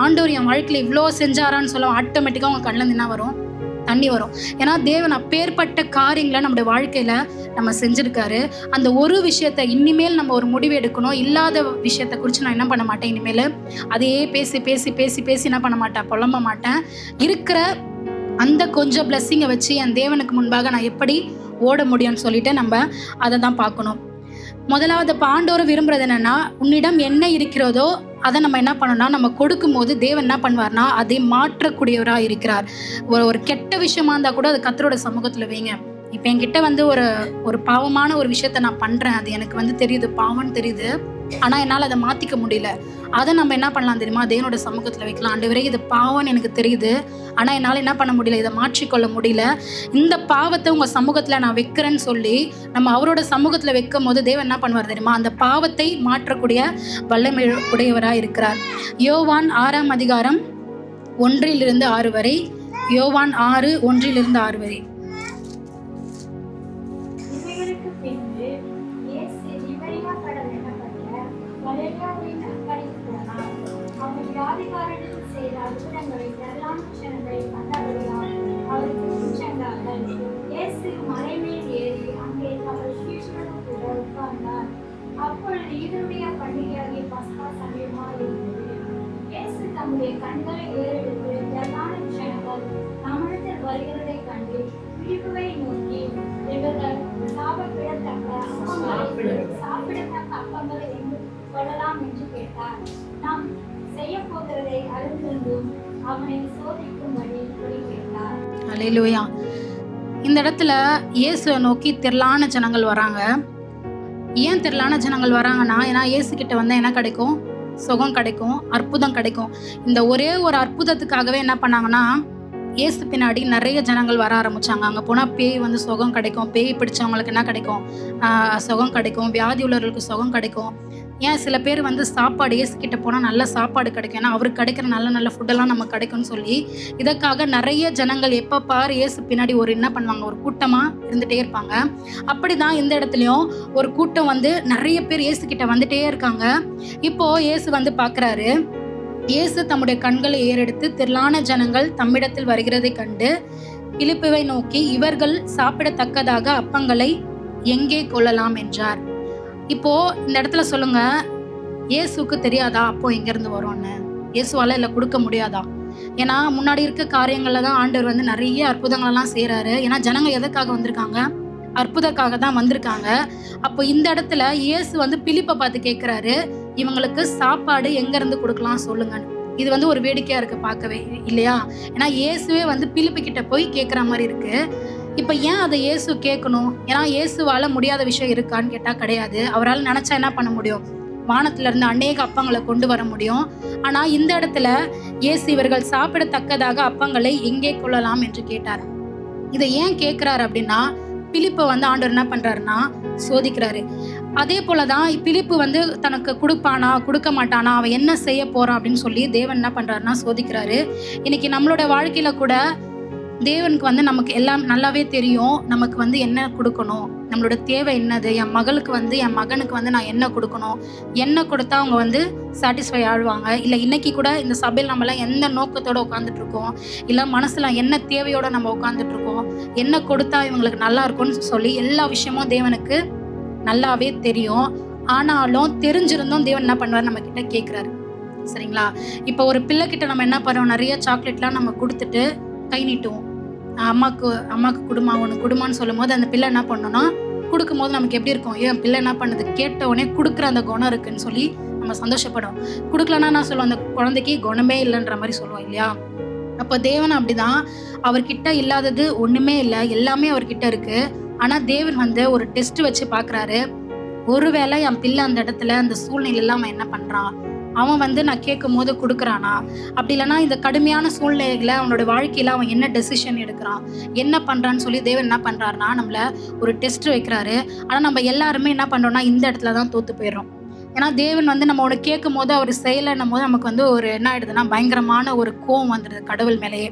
ஆண்டவர் என் வாழ்க்கையில் இவ்வளோ செஞ்சாரான்னு சொல்ல ஆட்டோமேட்டிக்காக உங்கள் கண்ணில் என்ன வரும், தண்ணி வரும். ஏன்னா தேவன் அப்பேற்பட்ட காரியங்களை நம்முடைய வாழ்க்கையில் நம்ம செஞ்சுருக்காரு. அந்த ஒரு விஷயத்தை இனிமேல் நம்ம ஒரு முடிவு எடுக்கணும். இல்லாத விஷயத்தை குறித்து நான் என்ன பண்ண மாட்டேன், இனிமேல் அதையே பேசி பேசி பேசி பேசி என்ன பண்ண மாட்டேன், புலம்ப மாட்டேன். இருக்கிற அந்த கொஞ்சம் பிளஸ்ஸிங்கை வச்சு என் தேவனுக்கு முன்பாக நான் எப்படி ஓட முடியும்னு சொல்லிட்டு நம்ம அதை தான் பார்க்கணும். முதலாவது இப்போ ஆண்டவர் விரும்புறது என்னன்னா, உன்னிடம் என்ன இருக்கிறதோ அதை நம்ம என்ன பண்ணோம்னா, நம்ம கொடுக்கும்போது தேவன் என்ன பண்ணுவார்னா அதை மாற்றக்கூடியவராக இருக்கிறார். ஒரு கெட்ட விஷயமா இருந்தால் கூட அது கர்த்தரோட சமூகத்தில் வைங்க. இப்போ என்கிட்ட வந்து ஒரு பாவமான ஒரு விஷயத்த நான் பண்ணுறேன், அது எனக்கு வந்து தெரியுது, பாவம்னு தெரியுது, ஆனால் என்னால் அதை மாற்றிக்க முடியல. அதை நம்ம என்ன பண்ணலாம் தெரியுமா, தேவனோட சமூகத்தில் வைக்கலாம். ஆண்டவரே இது பாவம்னு எனக்கு தெரியுது, ஆனால் என்னால் என்ன பண்ண முடியல, இதை மாற்றிக்கொள்ள முடியல, இந்த பாவத்தை உங்கள் சமூகத்தில் நான் வைக்கிறேன்னு சொல்லி நம்ம அவரோட சமூகத்தில் வைக்கும் போது தேவன் என்ன பண்ணுவார் தெரியுமா, அந்த பாவத்தை மாற்றக்கூடிய வல்லமை உடையவராக இருக்கிறார். யோவான் 6ஆம் அதிகாரம் 1-6 வரை. யோவான் 6:1-6 வரை. அப்பொழுது இதனுடைய பண்டிகையாகிய பஸ்கா சமயமாயிருந்தது. இயேசு தம்முடைய கண்களை ஏறெடுத்து திரளான ஜனங்கள் நம்மிடத்தில் வருகிறதைக் கண்டு பிலிப்புவை நோக்கி, இவர்கள் சாப்பிடத்தக்க அப்பங்களை எங்கு கொள்ளலாம் என்று கேட்டார். நாம் செய்ய போகிறதை அறிந்திருந்தும் அவனை சோதிக்கும்படி கேட்டார். அல்லேலூயா. இந்த இடத்துல இயேசுவை நோக்கி திரளான ஜனங்கள் வராங்க. ஏன் திரளான ஜனங்கள் வராங்கன்னா, ஏன்னா இயேசு கிட்ட வந்து என்ன கிடைக்கும், சுகம் கிடைக்கும், அற்புதம் கிடைக்கும். இந்த ஒரே ஒரு அற்புதத்துக்காகவே என்ன பண்ணாங்கன்னா, இயேசு பின்னாடி நிறைய ஜனங்கள் வர ஆரம்பிச்சாங்க. அங்கே போனால் பேய் வந்து சுகம் கிடைக்கும், பேய் பிடிச்சவங்களுக்கு என்ன கிடைக்கும், சுகம் கிடைக்கும், வியாதி உள்ளவர்களுக்கு சுகம் கிடைக்கும். ஏன் சில பேர் வந்து சாப்பாடு, இயேசு கிட்ட போனால் நல்ல சாப்பாடு கிடைக்கும், ஏன்னா அவருக்கு கிடைக்கிற நல்ல நல்ல ஃபுட்டெல்லாம் நமக்கு கிடைக்கும்னு சொல்லி இதற்காக நிறைய ஜனங்கள் எப்போ பாரு இயேசு பின்னாடி என்ன பண்ணுவாங்க, ஒரு கூட்டமாக இருந்துகிட்டே இருப்பாங்க. அப்படி தான் இந்த இடத்துலையும் ஒரு கூட்டம் வந்து நிறைய பேர் இயேசு கிட்ட வந்துட்டே இருக்காங்க. இப்போது இயேசு வந்து பார்க்குறாரு. இயேசு தம்முடைய கண்களை ஏறெடுத்து திரளான ஜனங்கள் தம்மிடத்தில் வருகிறதை கண்டு பிலிப்புவை நோக்கி, இவர்கள் சாப்பிடத்தக்கதாக அப்பங்களை எங்கே கொள்ளலாம் என்றார். இப்போ இந்த இடத்துல சொல்லுங்க, இயேசுக்கு தெரியாதா அப்போ எங்கேருந்து வரும்னு? இயேசுவால இல்லை கொடுக்க முடியாதா? ஏன்னா முன்னாடி இருக்க காரியங்கள்ல தான் ஆண்டவர் வந்து நிறைய அற்புதங்களெல்லாம் செய்கிறாரு. ஏன்னா ஜனங்க எதுக்காக வந்திருக்காங்க, அற்புதக்காக தான் வந்திருக்காங்க. அப்போ இந்த இடத்துல இயேசு வந்து பிலிப்பை பார்த்து கேட்குறாரு, இவங்களுக்கு சாப்பாடு எங்கேருந்து கொடுக்கலாம் சொல்லுங்கன்னு. இது வந்து ஒரு வேடிக்கையாக இருக்குது பார்க்கவே, இல்லையா? ஏன்னா இயேசுவே வந்து பிலிப்பு கிட்ட போய் கேட்குற மாதிரி இருக்குது. இப்போ ஏன் அதை இயேசு கேட்கணும்? ஏன்னா இயேசுவால் முடியாத விஷயம் இருக்கான்னு கேட்டால் கிடையாது. அவரால் நினச்சா என்ன பண்ண முடியும், வானத்திலிருந்து அநேக அப்பங்களை கொண்டு வர முடியும். ஆனால் இந்த இடத்துல இயேசு இவர்கள் சாப்பிடத்தக்கதாக அப்பங்களை எங்கே கொள்ளலாம் என்று கேட்டார். இதை ஏன் கேட்குறாரு அப்படின்னா, பிலிப்பை வந்து ஆண்டவர் என்ன பண்ணுறாருன்னா சோதிக்கிறாரு. அதே போல தான் பிலிப்பு வந்து தனக்கு கொடுப்பானா கொடுக்க மாட்டானா, அவன் என்ன செய்ய போறான் அப்படின்னு சொல்லி தேவன் என்ன பண்ணுறாருன்னா சோதிக்கிறாரு. இன்னைக்கு நம்மளோட வாழ்க்கையில் கூட தேவனுக்கு வந்து நமக்கு எல்லாம் நல்லாவே தெரியும், நமக்கு வந்து என்ன கொடுக்கணும், நம்மளோட தேவை என்னது, என் மகளுக்கு வந்து என் மகனுக்கு வந்து நான் என்ன கொடுக்கணும், என்ன கொடுத்தா அவங்க வந்து சாட்டிஸ்ஃபை ஆழ்வாங்க, இல்லை இன்னைக்கு கூட இந்த சபையில் நம்மளாம் எந்த நோக்கத்தோடு உட்காந்துட்டு இருக்கோம், இல்லை மனசில் என்ன தேவையோடு நம்ம உட்காந்துட்டு இருக்கோம், என்ன கொடுத்தா இவங்களுக்கு நல்லா இருக்கும்னு சொல்லி எல்லா விஷயமும் தேவனுக்கு நல்லாவே தெரியும். ஆனாலும் தெரிஞ்சிருந்தோம் தேவன் என்ன பண்ணுவார், நம்ம கிட்ட கேட்குறாரு. சரிங்களா? இப்போ ஒரு பிள்ளைகிட்ட நம்ம என்ன பண்ணுவோம், நிறைய சாக்லேட்லாம் நம்ம கொடுத்துட்டு கை நீட்டுவோம். அம்மாவுக்கு குடுமா, ஒன்று குடுமான்னு சொல்லும் போது அந்த பிள்ளை என்ன பண்ணணும்னா கொடுக்கும் போது நமக்கு எப்படி இருக்கும், என் பிள்ளை என்ன பண்ணுது, கேட்ட உடனே கொடுக்குற அந்த குணம் இருக்குன்னு சொல்லி நம்ம சந்தோஷப்படும். கொடுக்கலன்னா நான் சொல்லுவோம், அந்த குழந்தைக்கு குணமே இல்லைன்ற மாதிரி சொல்லுவோம், இல்லையா? அப்போ தேவன் அப்படிதான், அவர்கிட்ட இல்லாதது ஒன்றுமே இல்லை, எல்லாமே அவர்கிட்ட இருக்குது. ஆனால் தேவன் வந்து ஒரு டெஸ்ட் வச்சு பார்க்குறாரு, ஒருவேளை என் பிள்ளை அந்த இடத்துல அந்த சூழ்நிலையில் அவன் என்ன பண்ணுறான், அவன் வந்து நான் கேட்கும் போது கொடுக்குறானா, அப்படி இல்லைனா இந்த கடுமையான சூழ்நிலைகளை அவனோட வாழ்க்கையில் அவன் என்ன டெசிஷன் எடுக்கிறான், என்ன பண்ணுறான்னு சொல்லி தேவன் என்ன பண்ணுறாருனா நம்மளை ஒரு டெஸ்ட் வைக்கிறாரு. ஆனால் நம்ம எல்லாருமே என்ன பண்ணுறோம்னா இந்த இடத்துல தான் தோற்று போயிடுறோம். ஏன்னா தேவன் வந்து நம்ம ஒன்று கேட்கும் போது அவர் செய்யலைன்னும் போது நமக்கு வந்து ஒரு என்ன ஆயிடுதுன்னா பயங்கரமான ஒரு கோவம் வந்துடுது கடவுள் மேலேயே.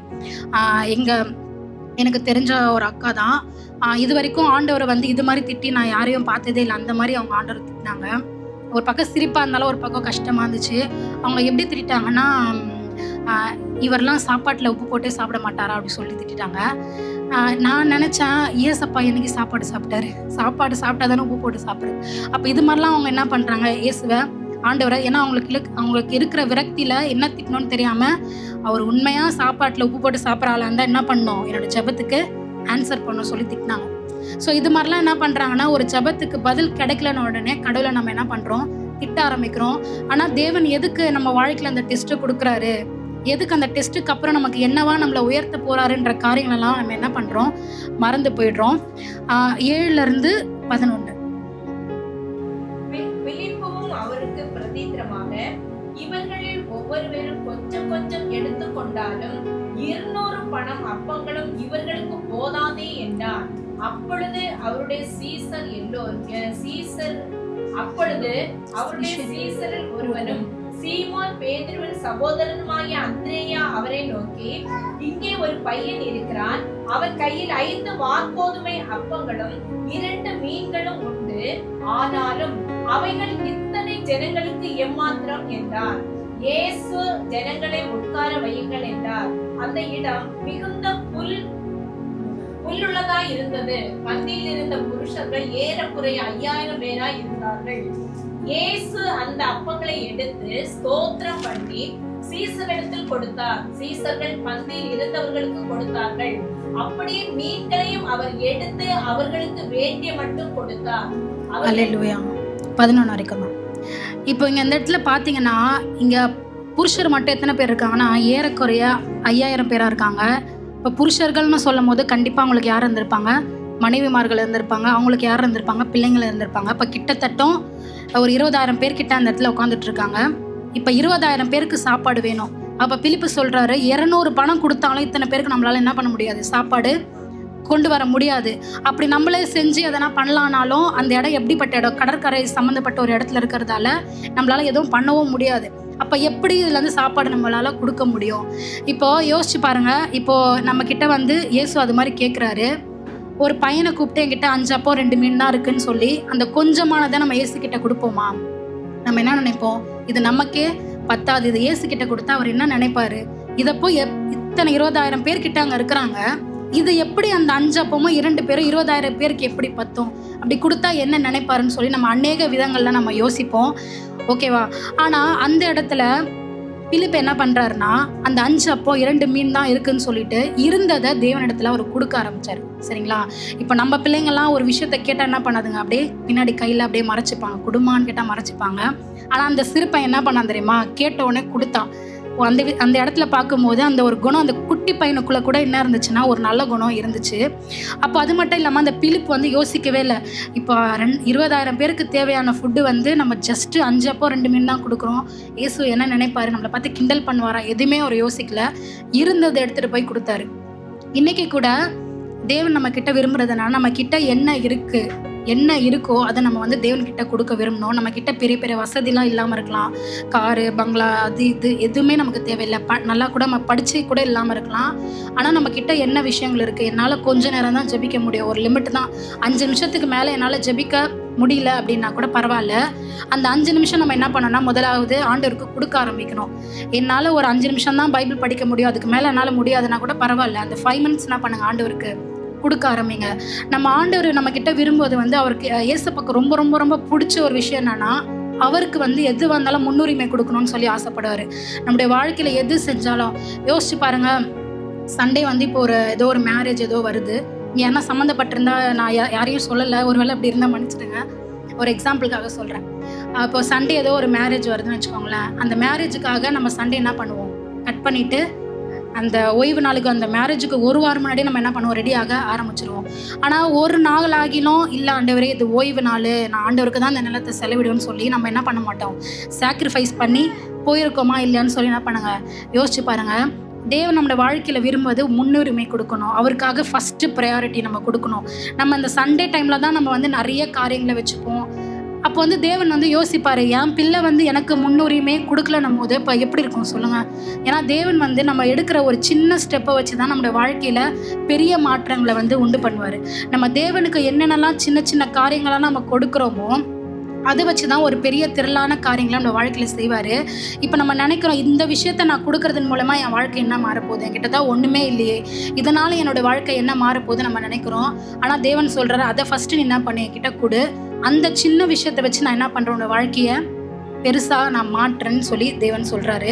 எனக்கு தெரிஞ்ச ஒரு அக்கா தான், இது வரைக்கும் ஆண்டவரை வந்து இது மாதிரி திட்டி நான் யாரையும் பார்த்ததே இல்லை. அந்த மாதிரி அவங்க ஆண்டவரை திட்டினாங்க. ஒரு பக்கம் சிரிப்பாக இருந்தாலும் ஒரு பக்கம் கஷ்டமாக இருந்துச்சு. அவங்க எப்படி திட்டாங்கன்னா, இவரெல்லாம் சாப்பாட்டில் உப்பு போட்டே சாப்பிட மாட்டாரா அப்படி சொல்லி திட்டாங்க. நான் நினச்சேன், ஏசப்பா என்னைக்கு சாப்பாடு சாப்பிட்டாரு, சாப்பாடு சாப்பிட்டா தானே உப்பு போட்டு சாப்பிட்றது. அப்போ இது மாதிரிலாம் அவங்க என்ன பண்ணுறாங்க, இயேசுவை ஆண்டவரை, ஏன்னா அவங்களுக்கு இருக்கிற விரக்தியில் என்ன திட்டணும்னு தெரியாமல், அவர் உண்மையாக சாப்பாட்டில் உப்பு போட்டு சாப்பிட்றாளா இருந்தால் என்ன பண்ணணும், என்னோட ஜெபத்துக்கு ஆன்சர் பண்ணணும் சொல்லி திட்டினாங்க. ஸோ இது மாதிரிலாம் என்ன பண்ணுறாங்கன்னா, ஒரு ஜெபத்துக்கு பதில் கிடைக்கலன்னு உடனே கடவுளை நம்ம என்ன பண்ணுறோம், திட்ட ஆரம்பிக்கிறோம். ஆனால் தேவன் எதுக்கு நம்ம வாழ்க்கையில் அந்த டெஸ்ட்டு கொடுக்குறாரு, எதுக்கு அந்த டெஸ்ட்டுக்கு அப்புறம் நமக்கு என்னவா நம்மளை உயர்த்த போகிறாருன்ற காரியங்களெல்லாம் நம்ம என்ன பண்ணுறோம், மறந்து போயிடுறோம். 7-11. பிலிப்புவும் அவருக்கு பிரதித்திரமாக, இவர்களில் ஒவ்வொருவரும் கொஞ்சம் கொஞ்சம் எடுத்துக்கொண்டாலும் 200 பணம் அப்பங்களும் இவர்களுக்கு போதாதே என்றார். அப்பொழுது அவருடைய சீசரில் ஒருவனும் சீமோன் பேதுருவின் சகோதரனுமாகிய அந்திரேயா அவரை நோக்கி, இங்கே ஒரு பையன் இருக்கிறான், அவன் கையில் 5 வாற்கோதுமை அப்பங்களும் 2 மீன்களும் உண்டு, ஆனாலும் அவைகள் இத்தனை ஜனங்களுக்கு எம்மாத்திரம் என்றார். இயேசு ஜனங்களை உட்கார வையுங்கள் என்றார். அந்த இடம் மிகுந்த புல்லுள்ளதாய் இருந்தது. பந்தியில் இருந்த புருஷர்கள் ஏறக்குறைய 5000 பேராய் இருந்தார்கள். இயேசு அந்த அப்பங்களை எடுத்து ஸ்தோத்திரம் பண்ணி சீசரிடத்தில் கொடுத்தார். சீசர்கள் பந்தியில் இருந்தவர்களுக்கு கொடுத்தார்கள். அப்படியே மீன்களையும் அவர் எடுத்து அவர்களுக்கு வேண்டிய மட்டும் கொடுத்தார். அல்லேலூயா. 11 வரைக்கும் தான். இப்போ இங்கே இந்த இடத்துல பார்த்தீங்கன்னா, இங்கே புருஷர் மட்டும் எத்தனை பேர் இருக்காங்கன்னா, ஏறக்குறைய 5000 பேராக இருக்காங்க. இப்போ புருஷர்கள்னு சொல்லும் போது கண்டிப்பாக அவங்களுக்கு யார் இருந்திருப்பாங்க, மனைவிமார்கள் இருந்திருப்பாங்க, அவங்களுக்கு யார் இருந்திருப்பாங்க, பிள்ளைங்கள் இருந்திருப்பாங்க. இப்போ கிட்டத்தட்ட ஒரு 20,000 பேர் கிட்ட அந்த இடத்துல உட்காந்துட்டு இருக்காங்க. இப்போ 20,000 பேருக்கு சாப்பாடு வேணும். அப்போ பிலிப்பு சொல்கிறாரு, 200 பணம் கொடுத்தாலும் இத்தனை பேருக்கு நம்மளால என்ன பண்ண முடியாது, சாப்பாடு கொண்டு வர முடியாது. அப்படி நம்மளே செஞ்சு எதனா பண்ணலானாலும் அந்த இடம் எப்படிப்பட்ட இடம், கடற்கரை சம்மந்தப்பட்ட ஒரு இடத்துல இருக்கிறதால நம்மளால எதுவும் பண்ணவும் முடியாது. அப்போ எப்படி இதுலேருந்து சாப்பாடு நம்மளால கொடுக்க முடியும்? இப்போ யோசிச்சு பாருங்க. இப்போ நம்ம கிட்ட வந்து இயேசு அது மாதிரி கேட்குறாரு. ஒரு பையனை கூப்பிட்டு என்கிட்ட 5 அப்போ 2 மீன் தான் இருக்குன்னு சொல்லி அந்த கொஞ்சமானதை நம்ம இயேசு கிட்ட கொடுப்போமா? நம்ம என்ன நினைப்போம், இது நமக்கே பத்தாது, இது இயேசு கிட்ட கொடுத்தா அவர் என்ன நினைப்பாரு, இதை போய் இத்தனை 20,000 பேர் கிட்ட அங்கே இருக்கிறாங்க, இது எப்படி அந்த 5 அப்பமும் 2 பேரும் 20,000 பேருக்கு எப்படி பத்தும், அப்படி கொடுத்தா என்ன நினைப்பாருன்னு சொல்லி நம்ம அநேக விதங்கள்ல நம்ம யோசிப்போம். ஓகேவா? ஆனால் அந்த இடத்துல பிலிப்பு என்ன பண்ணுறாருன்னா, அந்த 5 அப்போ 2 மீன் தான் இருக்குன்னு சொல்லிட்டு இருந்ததை தேவனிடத்துல அவர் கொடுக்க ஆரம்பிச்சார். சரிங்களா? இப்போ நம்ம பிள்ளைங்கள்லாம் ஒரு விஷயத்த கேட்டால் என்ன பண்ணாதுங்க, அப்படியே பின்னாடி கையில் அப்படியே மறைச்சிப்பாங்க. குடும்பம்னு கேட்டால் மறைச்சிப்பாங்க. ஆனால் அந்த சிறுப்பையன் என்ன பண்ணான் தெரியுமா, கேட்ட உடனே கொடுத்தான். அந்த இடத்துல பார்க்கும்போது அந்த ஒரு குணம் அந்த குட்டி பையனுக்குள்ளே கூட என்ன இருந்துச்சுன்னா, ஒரு நல்ல குணம் இருந்துச்சு. அப்போ அது மட்டும் இல்லாமல் அந்த பிலிப்பு வந்து யோசிக்கவே இல்லை. இப்போ 20,000 பேருக்கு தேவையான ஃபுட்டு வந்து நம்ம ஜஸ்ட்டு 5 அப்போ 2 மீன் தான் கொடுக்குறோம், இயேசு என்ன நினைப்பாரு, நம்மளை பார்த்து கிண்டல் பண்ணுவாரா, எதுவுமே அவர் யோசிக்கல. இருந்ததை எடுத்துகிட்டு போய் கொடுத்தாரு. இன்றைக்கி கூட தேவன் நம்ம கிட்ட விரும்புறதுனா, நம்ம கிட்ட என்ன இருக்கோ அதை நம்ம வந்து தேவன்கிட்ட கொடுக்க விரும்பணும். நம்ம கிட்ட பெரிய பெரிய வசதிலாம் இல்லாமல் இருக்கலாம், காரு பங்களா அது இது எதுவுமே நமக்கு தேவையில்லை. நல்லா கூட நம்ம படித்து கூட இல்லாமல் இருக்கலாம். ஆனால் நம்ம கிட்ட என்ன விஷயங்கள் இருக்குது, என்னால் கொஞ்ச நேரம் தான் ஜெபிக்க முடியும், ஒரு லிமிட் தான், 5 நிமிஷத்துக்கு மேலே என்னால் ஜெபிக்க முடியல அப்படின்னா கூட பரவாயில்ல. அந்த 5 நிமிஷம் நம்ம என்ன பண்ணோம்னா, முதலாவது ஆண்டவருக்கு கொடுக்க ஆரம்பிக்கணும். என்னால் ஒரு 5 நிமிஷம் தான் பைபிள் படிக்க முடியும், அதுக்கு மேலே என்னால் முடியாதுன்னா கூட பரவாயில்ல, அந்த 5 மினிட்ஸ் என்ன பண்ணுங்க, ஆண்டவருக்கு கொடுக்க ஆரம்பிங்க. நம்ம ஆண்டவர் நம்ம கிட்ட விரும்புவது வந்து, அவருக்கு இயேசுவுக்கு ரொம்ப ரொம்ப ரொம்ப பிடிச்ச ஒரு விஷயம் என்னன்னா, அவருக்கு வந்து எது வந்தாலும் முன்னுரிமை கொடுக்கணும்னு சொல்லி ஆசைப்படுவார். நம்முடைய வாழ்க்கையில் எது செஞ்சாலும் யோசிச்சு பாருங்க. சண்டே வந்து இப்போ ஏதோ ஒரு மேரேஜ் ஏதோ வருது, நீ என்ன சம்மந்தப்பட்டிருந்தா, நான் யாரையும் சொல்லலை, ஒருவேளை அப்படி இருந்தால் மன்னிச்சிடுங்க, ஒரு எக்ஸாம்பிளுக்காக சொல்கிறேன். இப்போ சண்டே ஏதோ ஒரு மேரேஜ் வருதுன்னு வச்சுக்கோங்களேன். அந்த மேரேஜுக்காக நம்ம சண்டே என்ன பண்ணுவோம், கட் பண்ணிவிட்டு அந்த ஓய்வு நாளுக்கு, அந்த மேரேஜுக்கு 1 வாரம் முன்னாடியே நம்ம என்ன பண்ணுவோம், ரெடியாக ஆரம்பிச்சிருவோம். ஆனால் ஒரு நாள் ஆகிலும் இல்லை, ஆண்டவரே இது ஓய்வு நாள், நான் ஆண்டவருக்கு தான் அந்த நிலத்தை செலவிடுவேன்னு சொல்லி நம்ம என்ன பண்ண மாட்டோம், சாக்ரிஃபைஸ் பண்ணி போயிருக்கோமா இல்லையான்னு சொல்லி என்ன பண்ணுங்க, யோசிச்சு பாருங்கள். தேவன் நம்மளோட வாழ்க்கையில் விரும்புவது முன்னுரிமை கொடுக்கணும், அவருக்காக ஃபஸ்ட்டு ப்ரையாரிட்டி நம்ம கொடுக்கணும். நம்ம இந்த சண்டே டைமில் தான் நம்ம வந்து நிறைய காரியங்களை வச்சுப்போம். அப்போ வந்து தேவன் வந்து யோசிப்பார், என் பிள்ளை வந்து எனக்கு முன்னுரிமை கொடுக்கலன்னும் போது இப்போ எப்படி இருக்கும் சொல்லுங்கள். ஏன்னா தேவன் வந்து நம்ம எடுக்கிற ஒரு சின்ன ஸ்டெப்பை வச்சு தான் நம்மளோட வாழ்க்கையில் பெரிய மாற்றங்களை வந்து உண்டு பண்ணுவார். நம்ம தேவனுக்கு என்னென்னலாம் சின்ன சின்ன காரியங்களாம் நம்ம கொடுக்குறோமோ அதை வச்சு தான் ஒரு பெரிய திரளான காரியங்களை நம்ம வாழ்க்கையில் செய்வார். இப்போ நம்ம நினைக்கிறோம், இந்த விஷயத்த நான் கொடுக்கறதன் மூலமாக என் வாழ்க்கை என்ன மாறப்போகுது, என்கிட்ட தான் ஒன்றுமே இல்லையே, இதனால் என்னோடய வாழ்க்கை என்ன மாறப்போகுது நம்ம நினைக்கிறோம். ஆனால் தேவன் சொல்கிறாரு, அதை ஃபஸ்ட்டு நீ என்ன பண்ணி என்கிட்ட கொடு, அந்த சின்ன விஷயத்தை வச்சு நான் என்ன பண்ணுறேன், உன்னோட வாழ்க்கையை பெருசாக நான் மாற்றேன்னு சொல்லி தேவன் சொல்கிறாரு.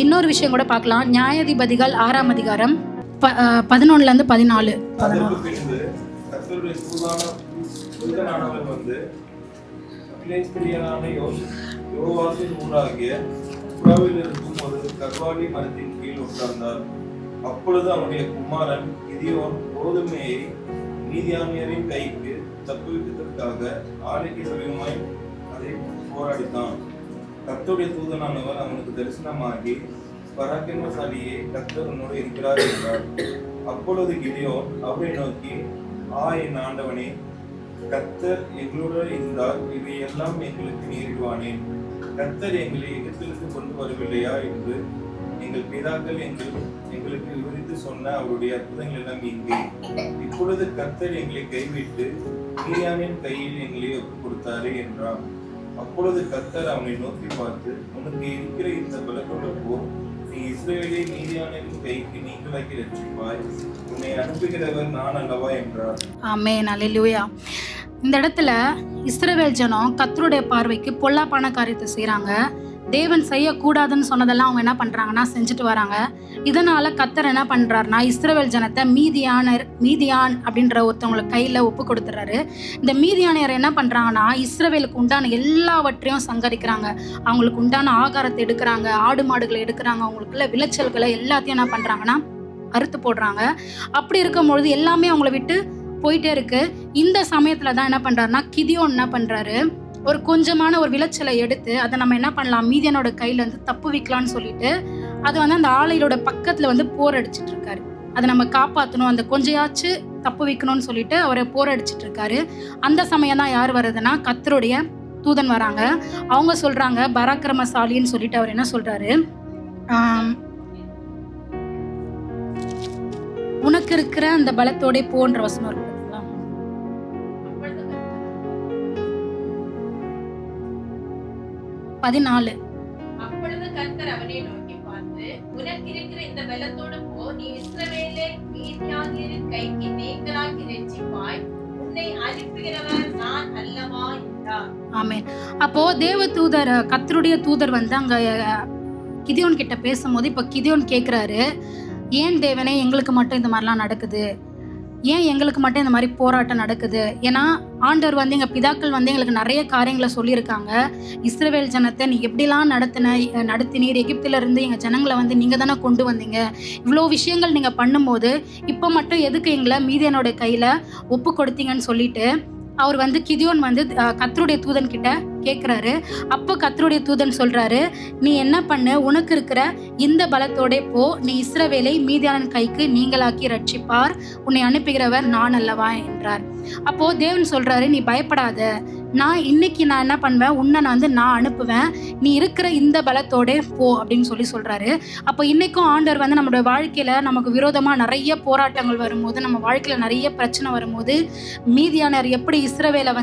இன்னொரு விஷயம் கூட பார்க்கலாம். நியாயாதிபதிகள் 6ஆம் அதிகாரம் 11-14. கர்த்தருடைய தூதனானவர் வந்து பிலேஸ்திரியனான யோவாசின் ஊராகிய புறாவில் இருக்கும் ஒரு கர்வாலி மரத்தின் கீழ் உட்கார்ந்தார். அப்பொழுது அவனுடைய குமாரன் கிதியோன் கோதுமையை மீதியானியரின் கைக்கு தப்புவிப்பதற்காக ஆலைக்கு சமீபமாய் அதை போராடித்தான். கர்த்தருடைய தூதனானவர் அவனுக்கு தரிசனமாகி, பராக்கிரமசாலியே, கர்த்தர் உன்னோடு இருக்கிறார் என்றார். அப்பொழுது கிதியோன் அவரை நோக்கி, என் ஆண்டவனே, கர்த்தர் எங்களுடன் இருந்தால் இவையெல்லாம் எங்களுக்கு நேரிடுவானேன். கர்த்தர் எங்களை எகிப்திலிருந்து கொண்டு வரவில்லையா என்று எங்கள் பிதாக்கள் எங்களுக்கு விவரித்து சொன்ன அவருடைய அற்புதங்கள் எல்லாம் இங்கே. இப்பொழுது கர்த்தர் எங்களை கைவிட்டு மீதியானின் கையில் எங்களை ஒப்புக் கொடுத்தாரே என்றான். அப்பொழுது கர்த்தர் அவனை நோக்கி பார்த்து, உனக்கு இருக்கிற இந்த பலத்தோடு போ, நீ இஸ்ரவேலை மீதியானின் கைக்கு நீங்களாக்கி ரட்சிப்பாய், உன்னை அனுப்புகிறவர் நான் அல்லவா என்றார். ஆமென், அல்லேலூயா. இந்த இடத்துல இஸ்ரவேல் ஜனம் கர்த்தருடைய பார்வைக்கு பொல்லாப்பான காரியத்தை செய்கிறாங்க. தேவன் செய்யக்கூடாதுன்னு சொன்னதெல்லாம் அவங்க என்ன பண்ணுறாங்கன்னா செஞ்சுட்டு வராங்க. இதனால் கர்த்தர் என்ன பண்ணுறாருனா இஸ்ரவேல் ஜனத்தை மீதியான் அப்படின்ற ஒருத்தவங்களுக்கு கையில் ஒப்பு கொடுத்துறாரு. இந்த மீதியானியர் என்ன பண்ணுறாங்கன்னா இஸ்ரவேலுக்கு உண்டான எல்லாவற்றையும் சங்கரிக்கிறாங்க. அவங்களுக்கு உண்டான ஆகாரத்தை எடுக்கிறாங்க, ஆடு மாடுகளை எடுக்கிறாங்க, அவங்களுக்குள்ள விளைச்சல்களை எல்லாத்தையும் என்ன பண்ணுறாங்கன்னா அறுத்து போடுறாங்க. அப்படி இருக்கும்பொழுது எல்லாமே அவங்கள விட்டு போயிட்டே இருக்கு. இந்த சமயத்தில் தான் என்ன பண்ணுறாருனா கிதியோன் என்ன பண்ணுறாரு, ஒரு கொஞ்சமான ஒரு விளைச்சலை எடுத்து அதை நம்ம என்ன பண்ணலாம், மீதியானோட கையில தப்பு வைக்கலாம்னு சொல்லிட்டு அது அந்த ஆலையோட பக்கத்துல போர் அடிச்சிட்டு இருக்காரு. அதை நம்ம காப்பாற்றணும், அந்த கொஞ்சையாச்சு தப்பு வைக்கணும்னு சொல்லிட்டு அவரை போர் அடிச்சிட்டு இருக்காரு. அந்த சமயம் தான் யார் வருதுன்னா கர்த்தருடைய தூதன் வராங்க. அவங்க சொல்றாங்க, பராக்கிரமசாலின்னு சொல்லிட்டு அவர் என்ன சொல்றாரு, உனக்கு இருக்கிற அந்த பலத்தோட போன்ற வசனம் இருக்கு. அப்பொழுது கர்த்தர் அவனை நோக்கி பார்த்து, உனக்கு இருக்கிற இந்த பலத்தோடு போ, நீ இஸ்ரவேலை மீதியானியரின் கைக்கு நீங்களாக்கி ரட்சிப்பாய், உன்னை அனுப்புகிறவர் நான் அல்லவா என்றார். ஆமென். அப்போ தேவ தூதர், கர்த்தருடைய தூதர் அங்க கிதியோன் கிட்ட பேசும்போது இப்ப கிதியோன் கேக்குறாரு, ஏன் தேவனே எங்களுக்கு மட்டும் இந்த மாதிரிலாம் நடக்குது, ஏன் எங்களுக்கு மட்டும் இந்த மாதிரி போராட்டம் நடக்குது? ஏன்னா ஆண்டவர் எங்கள் பிதாக்கள் எங்களுக்கு நிறைய காரியங்களை சொல்லியிருக்காங்க. இஸ்ரவேல் ஜனத்தை நீ எப்படிலாம் நடத்தினீர், எகிப்திலிருந்து எங்கள் ஜனங்களை நீங்கள் தானே கொண்டு வந்தீங்க, இவ்வளோ விஷயங்கள் நீங்கள் பண்ணும்போது இப்போ மட்டும் எதுக்கு எங்களை மீதியானோட கையில் ஒப்பு கொடுத்தீங்கன்னு சொல்லிட்டு அவர் கிதியோன் கர்த்தருடைய தூதன் கிட்ட கேட்குறாரு. அப்போ கர்த்தருடைய தூதன் சொல்றாரு, நீ என்ன பண்ணு, உனக்கு இருக்கிற இந்த பலத்தோட போ, நீ இஸ்ரவேலை மீதியானின் கைக்கு நீங்களாக்கி ரட்சிப்பார், உன்னை அனுப்புகிறவர் நான் அல்லவா என்றார். அப்போ தேவன் சொல்றாரு, நீ பயப்படாத, நான் இன்னைக்கு நான் என்ன பண்ணுவேன், உன்னை நான் அனுப்புவேன், நீ இருக்கிற இந்த பலத்தோட போ அப்படின்னு சொல்றாரு. அப்போ இன்னைக்கும் ஆண்டவர் நம்மளுடைய வாழ்க்கையில நமக்கு விரோதமா நிறைய போராட்டங்கள் வரும்போது, நம்ம வாழ்க்கையில நிறைய பிரச்சனை வரும்போது, மீதியானர் எப்படி இஸ்ரவேலை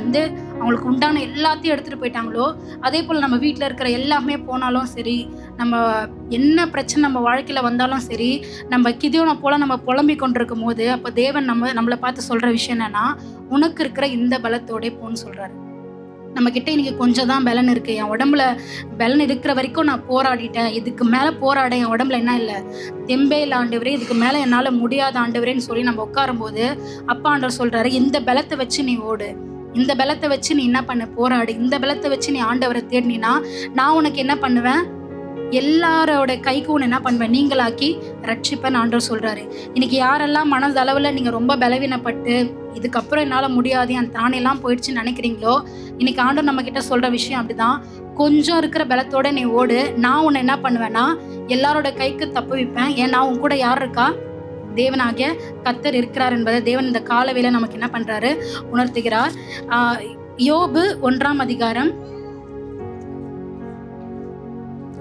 அவங்களுக்கு உண்டான எல்லாத்தையும் எடுத்துட்டு போயிட்டாங்களோ, அதே போல் நம்ம வீட்டில் இருக்கிற எல்லாமே போனாலும் சரி, நம்ம என்ன பிரச்சனை நம்ம வாழ்க்கையில் வந்தாலும் சரி, நம்ம கிதியோனை போல் நம்ம புலம்பிக் கொண்டிருக்கும் போது அப்போ தேவன் நம்மளை பார்த்து சொல்கிற விஷயம் என்னன்னா, உனக்கு இருக்கிற இந்த பலத்தோட போன்னு சொல்கிறாரு. நம்மக்கிட்ட இன்னைக்கு கொஞ்சம் தான் பலன் இருக்குது, என் உடம்புல பலன் இருக்கிற வரைக்கும் நான் போராடிட்டேன், இதுக்கு மேலே போராட என் உடம்புல என்ன இல்லை, தெம்பே இல்லை ஆண்டவரே, இதுக்கு மேலே என்னால் முடியாத ஆண்டவரேன்னு சொல்லி நம்ம உட்காரும்போது அப்பா ஆண்டவர் சொல்கிறாரு, இந்த பலத்தை வச்சு நீ ஓடு, இந்த பலத்தை வச்சு நீ என்ன பண்ண, போராடு, இந்த பலத்தை வச்சு நீ ஆண்டவரை தேடினா நான் உனக்கு என்ன பண்ணுவேன், எல்லாரோட கைக்கு ஒன்று என்ன பண்ணுவேன், நீங்களாக்கி ரட்சிப்பேன் ஆண்டவர் சொல்றாரு. இன்னைக்கு யாரெல்லாம் மனதளவில் நீங்கள் ரொம்ப பலவீனப்பட்டு இதுக்கப்புறம் என்னால் முடியாது, என் தானெல்லாம் போயிடுச்சுன்னு நினைக்கிறீங்களோ, இன்னைக்கு ஆண்டவர் நம்ம கிட்ட சொல்ற விஷயம் அப்படிதான், கொஞ்சம் இருக்கிற பலத்தோட நீ ஓடு, நான் உன்னை என்ன பண்ணுவேன்னா எல்லாரோட கைக்கு தப்பு வைப்பேன். ஏன்னா உன் கூட யார் இருக்கா, தேவனாகிய கர்த்தர் இருக்கிறார் என்பதை தேவன் இந்த காலவேளை நமக்கு என்ன பண்றாரு, உணர்த்துகிறார். யோபு 1ஆம் அதிகாரம்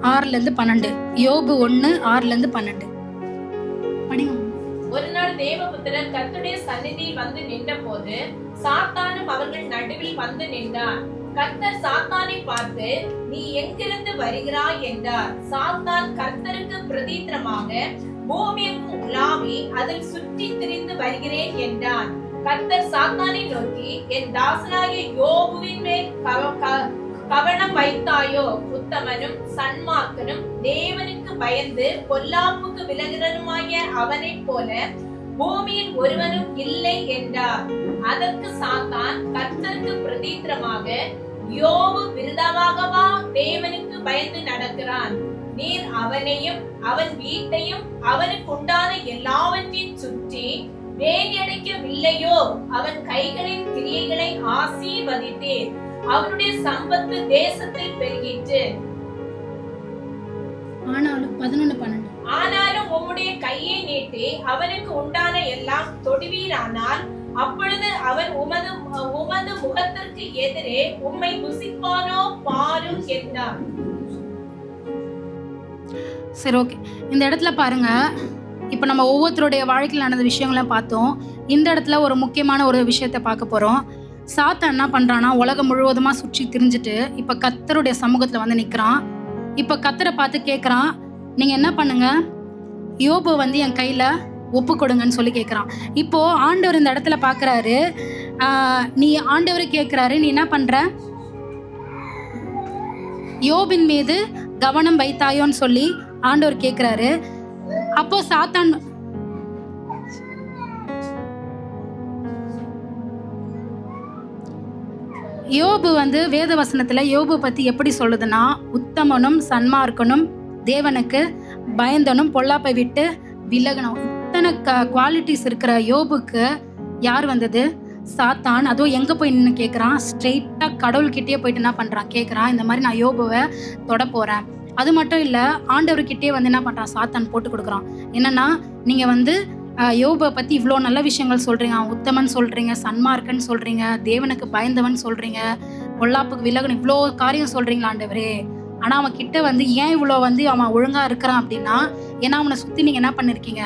6-12. யோபு 1:6-12. ஒரு நாள் தேவபுத்திரன் கர்த்தருடைய சந்நிதியில் நின்ற போது சாத்தானும் அவர்கள் நடுவில் நின்றான். கர்த்தர் சாத்தானை பார்த்து, நீ எங்கிருந்து வருகிறாய் என்றார். சாத்தான் கர்த்தருக்கு பிரதித்திரமாக, பூமியெங்கும் உலாவி அதில் சுற்றி திரிந்து வருகிறேன் என்றான். கர்த்தர் சாத்தானை நோக்கி, என் தாசனாகிய யோபுவின் மேல் கவனம் வைத்தாயோ? உத்தமனும் சன்மார்க்கனும் தேவனுக்கு பயந்து பொல்லாப்புக்கு விலகிறனுமாகிய அவனைப் போல பூமியில் ஒருவனும் இல்லை என்றார். அதற்கு சாத்தான் கர்த்தருக்கு பிரதித்திரமாக, யோபு விருதாவாகவா தேவனுக்கு பயந்து நடக்கிறான்? நீர் அவனையும் அவன் வீட்டையும் அவனுக்கு உண்டான எல்லாவற்றையும் சுற்றி வேலியடைக்கவில்லையோ? அவன் கைகளின் கிரியைகளை ஆசீர்வதித்தேன், அவனுடைய சம்பத்து தேசத்தில் பெருகிற்று. ஆனாலும் உம்முடைய கையை நீட்டி அவனுக்கு உண்டான எல்லாம் தொடுவீரானால், அப்பொழுது அவன் உமது முகத்திற்கு எதிரே உம்மை புசிப்பானோ பாரும் என்றான். சரி, ஓகே. இந்த இடத்துல பாருங்க, இப்போ நம்ம ஒவ்வொருத்தருடைய வாழ்க்கையில் நடந்த விஷயங்களையும் பார்த்தோம். இந்த இடத்துல ஒரு முக்கியமான ஒரு விஷயத்தை பார்க்க போகிறோம். சாத்தான் என்ன பண்ணுறான்னா, உலகம் முழுவதுமாக சுற்றி திரிஞ்சுட்டு இப்போ கர்த்தருடைய சமூகத்தில் வந்து நிற்கிறான். இப்போ கர்த்தரை பார்த்து கேட்குறான், நீங்கள் என்ன பண்ணுங்க, யோபு வந்து என் கையில் ஒப்பு கொடுங்கன்னு சொல்லி கேட்குறான். இப்போது ஆண்டவர் இந்த இடத்துல பார்க்குறாரு. நீ ஆண்டவர் கேட்குறாரு, நீ என்ன பண்ணுற? யோபின் மீது கவனம் வைத்தாயோன்னு சொல்லி ஆண்டவர் கேட்குறாரு. அப்போ சாத்தான் யோபு வந்து வேத வசனத்துல யோபு பத்தி எப்படி சொல்லுதுன்னா, உத்தமனும் சன்மார்க்கனும் தேவனுக்கு பயந்தனும் பொல்லாப்பை விட்டு விலகணும். இத்தனை குவாலிட்டிஸ் இருக்கிற யோபுக்கு யார் வந்தது? சாத்தான். அதுவும் எங்க போய் நின்று கேட்குறான்? ஸ்ட்ரெயிட்டா கடவுள்கிட்டயே போயிட்டு என்ன பண்றான்? கேட்குறான், இந்த மாதிரி நான் யோபுவை தொட போறேன். அது மட்டும் இல்லை, ஆண்டவர்கிட்டே வந்து என்ன பண்ணுறான்? சாத்தான் போட்டு கொடுக்குறான். என்னன்னா, நீங்கள் வந்து யோபை பற்றி இவ்வளோ நல்ல விஷயங்கள் சொல்கிறீங்க, அவன் உத்தமன் சொல்கிறீங்க, சன்மார்க்கன் சொல்கிறீங்க, தேவனுக்கு பயந்தவன் சொல்கிறீங்க, பொல்லாப்புக்கு விலகன், இவ்வளோ காரியம் சொல்கிறீங்களா ஆண்டவரே. ஆனால் அவன் கிட்ட வந்து ஏன் இவ்வளோ வந்து அவன் ஒழுங்காக இருக்கிறான் அப்படின்னா, ஏன்னா அவனை சுற்றி நீங்கள் என்ன பண்ணியிருக்கீங்க?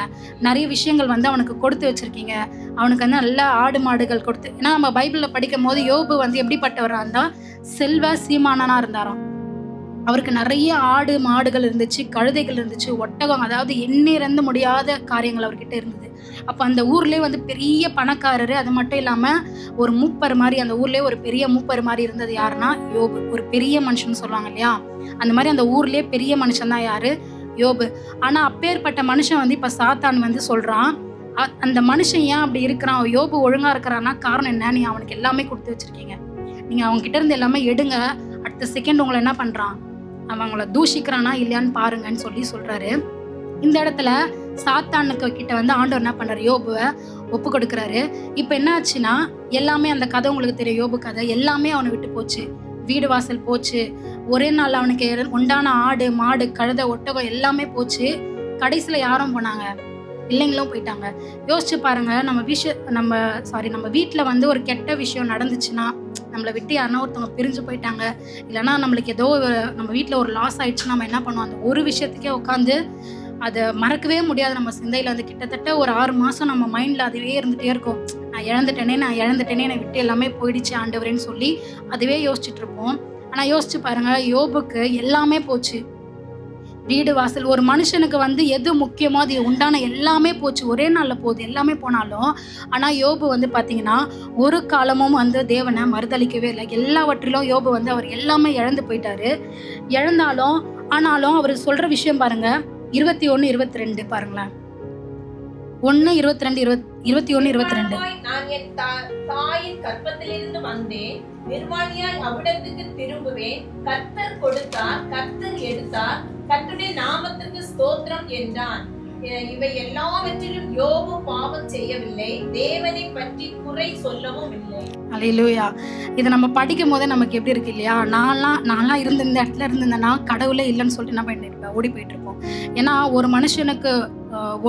நிறைய விஷயங்கள் வந்து அவனுக்கு கொடுத்து வச்சுருக்கீங்க. அவனுக்கு வந்து நல்ல ஆடு மாடுகள் கொடுத்து, ஏன்னா நம்ம பைபிளில் படிக்கும் போது யோபு வந்து எப்படிப்பட்டவராக இருந்தால் செல்வ சீமானனாக இருந்தாராம். அவருக்கு நிறைய ஆடு மாடுகள் இருந்துச்சு, கழுதைகள் இருந்துச்சு, ஒட்டகம், அதாவது எண்ணிறந்து முடியாத காரியங்கள் அவர்கிட்ட இருந்தது. அப்போ அந்த ஊர்லேயே வந்து பெரிய பணக்காரரு. அது மட்டும் இல்லாமல் ஒரு மூப்பர் மாதிரி, அந்த ஊர்லேயே ஒரு பெரிய மூப்பர் மாதிரி இருந்தது. யாருன்னா யோபு. ஒரு பெரிய மனுஷன் சொல்லுவாங்க இல்லையா, அந்த மாதிரி அந்த ஊர்லேயே பெரிய மனுஷன் தான் யாரு? யோபு. ஆனால் அப்பேற்பட்ட மனுஷன் வந்து இப்போ சாத்தான் வந்து சொல்கிறான், அந்த மனுஷன் ஏன் அப்படி இருக்கிறான்? யோபு ஒழுங்காக இருக்கிறான்னா காரணம் என்ன? நீங்கள் அவனுக்கு எல்லாமே கொடுத்து வச்சுருக்கீங்க, நீங்கள் அவங்ககிட்ட இருந்து எல்லாமே எடுங்க, அடுத்த செகண்ட் உங்களை என்ன பண்ணுறான்? அவங்கள தூஷிக்கிறானா இல்லையான்னு பாருங்கன்னு சொல்லி சொல்றாரு. இந்த இடத்துல சாத்தானுக்கு கிட்ட வந்து ஆண்டவர் என்ன பண்றாரு? யோபுவை ஒப்பு கொடுக்குறாரு. இப்போ என்ன ஆச்சுன்னா, எல்லாமே அந்த கதை உங்களுக்கு தெரியும், யோபு கதை எல்லாமே அவனை விட்டு போச்சு. வீடு வாசல் போச்சு. ஒரே நாள் அவனுக்கு உண்டான ஆடு மாடு கழுதை ஒட்டகம் எல்லாமே போச்சு. கடைசியில் யாரும் போனாங்க? பிள்ளைங்களும் போயிட்டாங்க. யோசிச்சு பாருங்க, நம்ம வீட்டில் வந்து ஒரு கெட்ட விஷயம் நடந்துச்சுன்னா, நம்மளை விட்டு யாருன்னா ஒருத்தவங்க பிரிஞ்சு போயிட்டாங்க, இல்லைன்னா நம்மளுக்கு ஏதோ நம்ம வீட்டில் ஒரு லாஸ் ஆயிடுச்சுன்னா நம்ம என்ன பண்ணுவோம்? அந்த ஒரு விஷயத்துக்கே உட்காந்து அதை மறக்கவே முடியாது. நம்ம சிந்தையில் வந்து கிட்டத்தட்ட ஒரு 6 மாதம் நம்ம மைண்டில் அதுவே இருந்துகிட்டே இருக்கும். நான் இழந்துட்டேனே என்னை விட்டு எல்லாமே போயிடுச்சு ஆண்டவரேன்னு சொல்லி அதுவே யோசிச்சுட்டு இருப்போம். ஆனால் யோசிச்சு பாருங்க, யோபுக்கு எல்லாமே போச்சு. வீடு வாசல், ஒரு மனுஷனுக்கு வந்து எது முக்கியமோ அது உண்டான எல்லாமே போச்சு. ஒரே நாளில் போகுது, எல்லாமே போனாலும். ஆனால் யோபு வந்து பார்த்தீங்கன்னா ஒரு காலமும் வந்து தேவனை மறுதளிக்கவே இல்லை. எல்லாவற்றிலும் யோபு வந்து அவர் எல்லாமே இழந்து போயிட்டாரு. இழந்தாலும் ஆனாலும் அவர் சொல்கிற விஷயம் பாருங்க, 21-22 பாருங்களேன். 1:22 நான் என் தாயின் கர்ப்பத்திலிருந்து வந்தேன், நிர்வாணியாய் அவிடத்துக்கு திரும்புவேன். கர்த்தர் கொடுத்தார், கர்த்தர் எடுத்தார், கர்த்தருடைய நாமத்துக்கு ஸ்தோத்திரம் என்றான். இவை எல்லாவற்றிலும் யோபு பாவம் செய்யவில்லை, தேவனை பற்றி குறை சொல்லவும் இல்லை. அல்லேலூயா. இதை நம்ம படிக்கும் போதே நமக்கு எப்படி இருக்கு இல்லையா? நான்லாம் இருந்த இந்த இடத்துல இருந்தேன்னா கடவுளே இல்லைன்னு சொல்லிட்டு என்ன பண்ணிட்டு ஓடி போயிட்டு இருப்போம். ஏன்னா ஒரு மனுஷனுக்கு